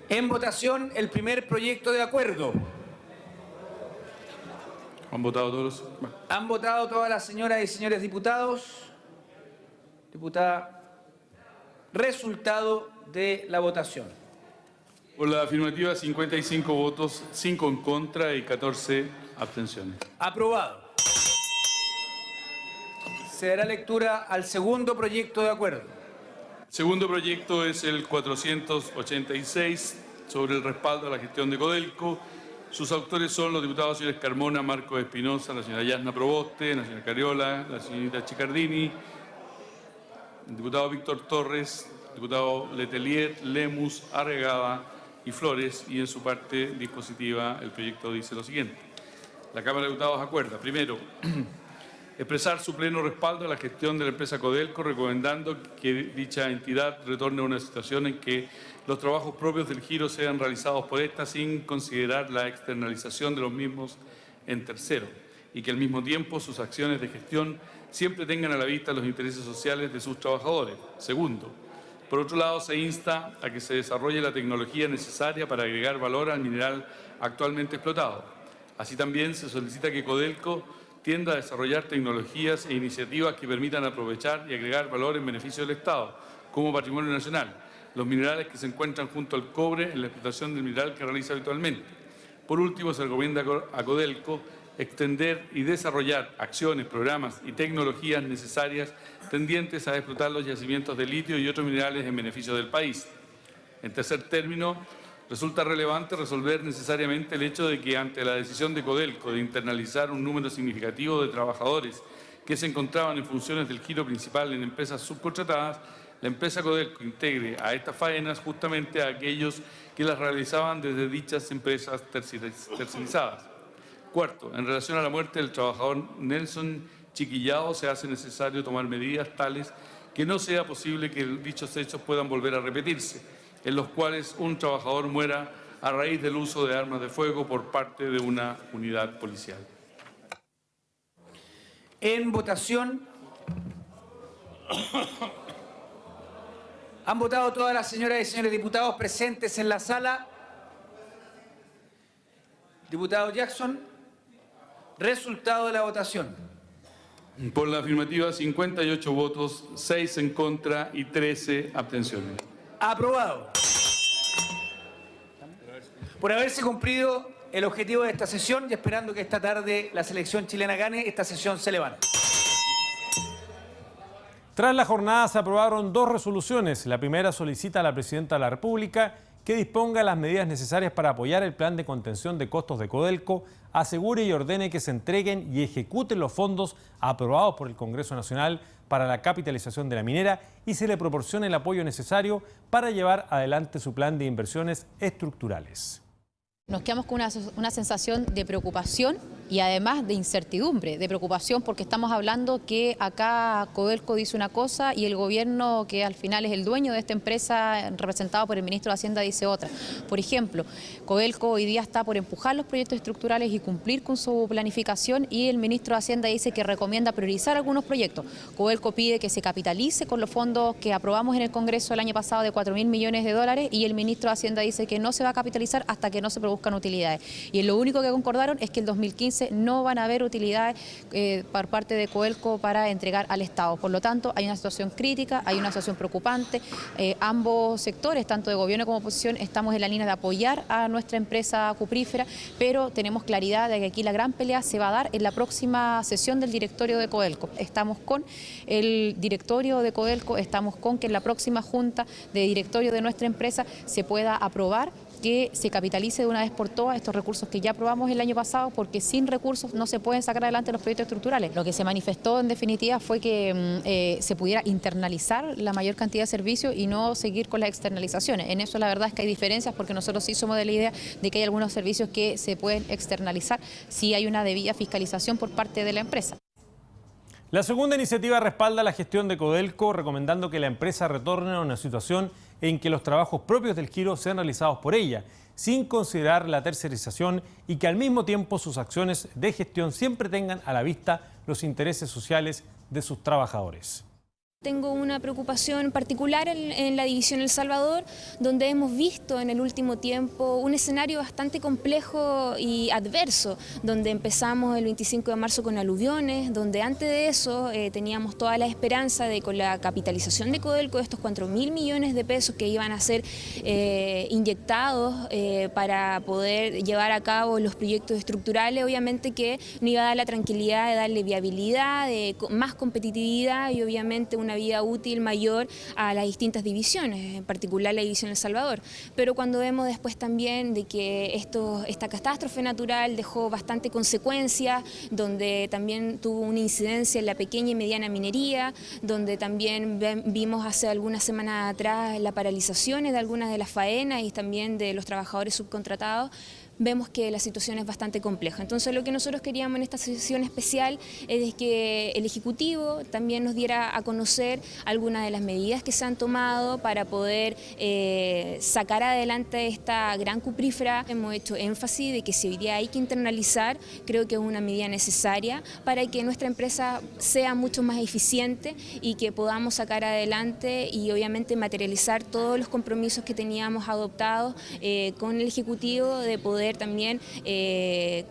En votación el primer proyecto de acuerdo. ¿Han votado todos? ¿Han votado todas las señoras y señores diputados? Diputada, resultado de la votación. Por la afirmativa, 55 votos, 5 en contra y 14 abstenciones. Aprobado. Se dará lectura al segundo proyecto de acuerdo. El segundo proyecto es el 486 sobre el respaldo a la gestión de Codelco. Sus autores son los diputados señores Carmona, Marcos Espinosa, la señora Yasna Proboste, la señora Cariola, la señorita Chicardini, el diputado Víctor Torres, el diputado Letelier, Lemus, Arregada y Flores, y en su parte dispositiva el proyecto dice lo siguiente. La Cámara de Diputados acuerda, primero, expresar su pleno respaldo a la gestión de la empresa Codelco, recomendando que dicha entidad retorne a una situación en que los trabajos propios del giro sean realizados por esta sin considerar la externalización de los mismos en tercero, y que al mismo tiempo sus acciones de gestión siempre tengan a la vista los intereses sociales de sus trabajadores. Segundo, por otro lado, se insta a que se desarrolle la tecnología necesaria para agregar valor al mineral actualmente explotado. Así también se solicita que Codelco tienda a desarrollar tecnologías e iniciativas que permitan aprovechar y agregar valor en beneficio del Estado, como patrimonio nacional, los minerales que se encuentran junto al cobre en la explotación del mineral que realiza habitualmente. Por último, se recomienda a Codelco extender y desarrollar acciones, programas y tecnologías necesarias tendientes a explotar los yacimientos de litio y otros minerales en beneficio del país. En tercer término, resulta relevante resolver necesariamente el hecho de que ante la decisión de Codelco de internalizar un número significativo de trabajadores que se encontraban en funciones del giro principal en empresas subcontratadas, la empresa Codelco integre a estas faenas justamente a aquellos que las realizaban desde dichas empresas tercerizadas. Cuarto, en relación a la muerte del trabajador Nelson Chiquillao, se hace necesario tomar medidas tales que no sea posible que dichos hechos puedan volver a repetirse, en los cuales un trabajador muera a raíz del uso de armas de fuego por parte de una unidad policial. En votación, ¿han votado todas las señoras y señores diputados presentes en la sala? Diputado Jackson, resultado de la votación. Por la afirmativa, 58 votos, 6 en contra y 13 abstenciones. Aprobado. Por haberse cumplido el objetivo de esta sesión y esperando que esta tarde la selección chilena gane, esta sesión se levanta. Tras la jornada se aprobaron dos resoluciones. La primera solicita a la Presidenta de la República que disponga las medidas necesarias para apoyar el plan de contención de costos de Codelco, asegure y ordene que se entreguen y ejecuten los fondos aprobados por el Congreso Nacional para la capitalización de la minera y se le proporcione el apoyo necesario para llevar adelante su plan de inversiones estructurales. Nos quedamos con una sensación de preocupación y además de incertidumbre, de preocupación, porque estamos hablando que acá Codelco dice una cosa y el gobierno, que al final es el dueño de esta empresa, representado por el ministro de Hacienda, dice otra. Por ejemplo, Codelco hoy día está por empujar los proyectos estructurales y cumplir con su planificación, y el ministro de Hacienda dice que recomienda priorizar algunos proyectos. Codelco pide que se capitalice con los fondos que aprobamos en el Congreso el año pasado de 4.000 millones de dólares, y el ministro de Hacienda dice que no se va a capitalizar hasta que no se produzcan utilidades. Y lo único que concordaron es que el 2015 no van a haber utilidades por parte de Codelco para entregar al Estado. Por lo tanto, hay una situación crítica, hay una situación preocupante. Ambos sectores, tanto de gobierno como oposición, estamos en la línea de apoyar a nuestra empresa cuprífera, pero tenemos claridad de que aquí la gran pelea se va a dar en la próxima sesión del directorio de Codelco. Estamos con el directorio de Codelco, estamos con que en la próxima junta de directorio de nuestra empresa se pueda aprobar que se capitalice de una vez por todas estos recursos que ya aprobamos el año pasado, porque sin recursos no se pueden sacar adelante los proyectos estructurales. Lo que se manifestó en definitiva fue que se pudiera internalizar la mayor cantidad de servicios y no seguir con las externalizaciones. En eso la verdad es que hay diferencias, porque nosotros sí somos de la idea de que hay algunos servicios que se pueden externalizar si hay una debida fiscalización por parte de la empresa. La segunda iniciativa respalda la gestión de Codelco, recomendando que la empresa retorne a una situación en que los trabajos propios del giro sean realizados por ella, sin considerar la tercerización, y que al mismo tiempo sus acciones de gestión siempre tengan a la vista los intereses sociales de sus trabajadores. Tengo una preocupación particular en la división El Salvador, donde hemos visto en el último tiempo un escenario bastante complejo y adverso, donde empezamos el 25 de marzo con aluviones, donde antes de eso teníamos toda la esperanza de, con la capitalización de Codelco, de estos 4.000 millones de pesos que iban a ser inyectados para poder llevar a cabo los proyectos estructurales, obviamente que nos iba a dar la tranquilidad de darle viabilidad, de más competitividad y obviamente una vía útil mayor a las distintas divisiones, en particular la división El Salvador. Pero cuando vemos después también de que esta catástrofe natural dejó bastante consecuencias, donde también tuvo una incidencia en la pequeña y mediana minería, donde también vimos hace algunas semanas atrás la paralizaciones de algunas de las faenas y también de los trabajadores subcontratados, vemos que la situación es bastante compleja. Entonces lo que nosotros queríamos en esta sesión especial es que el Ejecutivo también nos diera a conocer algunas de las medidas que se han tomado para poder sacar adelante esta gran cuprífera. Hemos hecho énfasis de que si hoy día hay que internalizar, creo que es una medida necesaria para que nuestra empresa sea mucho más eficiente y que podamos sacar adelante y obviamente materializar todos los compromisos que teníamos adoptados con el Ejecutivo, de poder también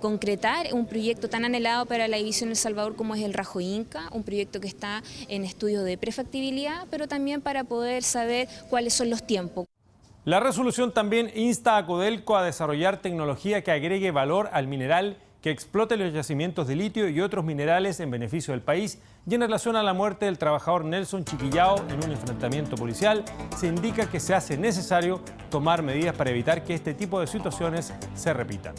concretar un proyecto tan anhelado para la división El Salvador como es el Rajo Inca, un proyecto que está en estudio de prefactibilidad, pero también para poder saber cuáles son los tiempos. La resolución también insta a Codelco a desarrollar tecnología que agregue valor al mineral, que explote los yacimientos de litio y otros minerales en beneficio del país. Y en relación a la muerte del trabajador Nelson Chiquillao en un enfrentamiento policial, se indica que se hace necesario tomar medidas para evitar que este tipo de situaciones se repitan.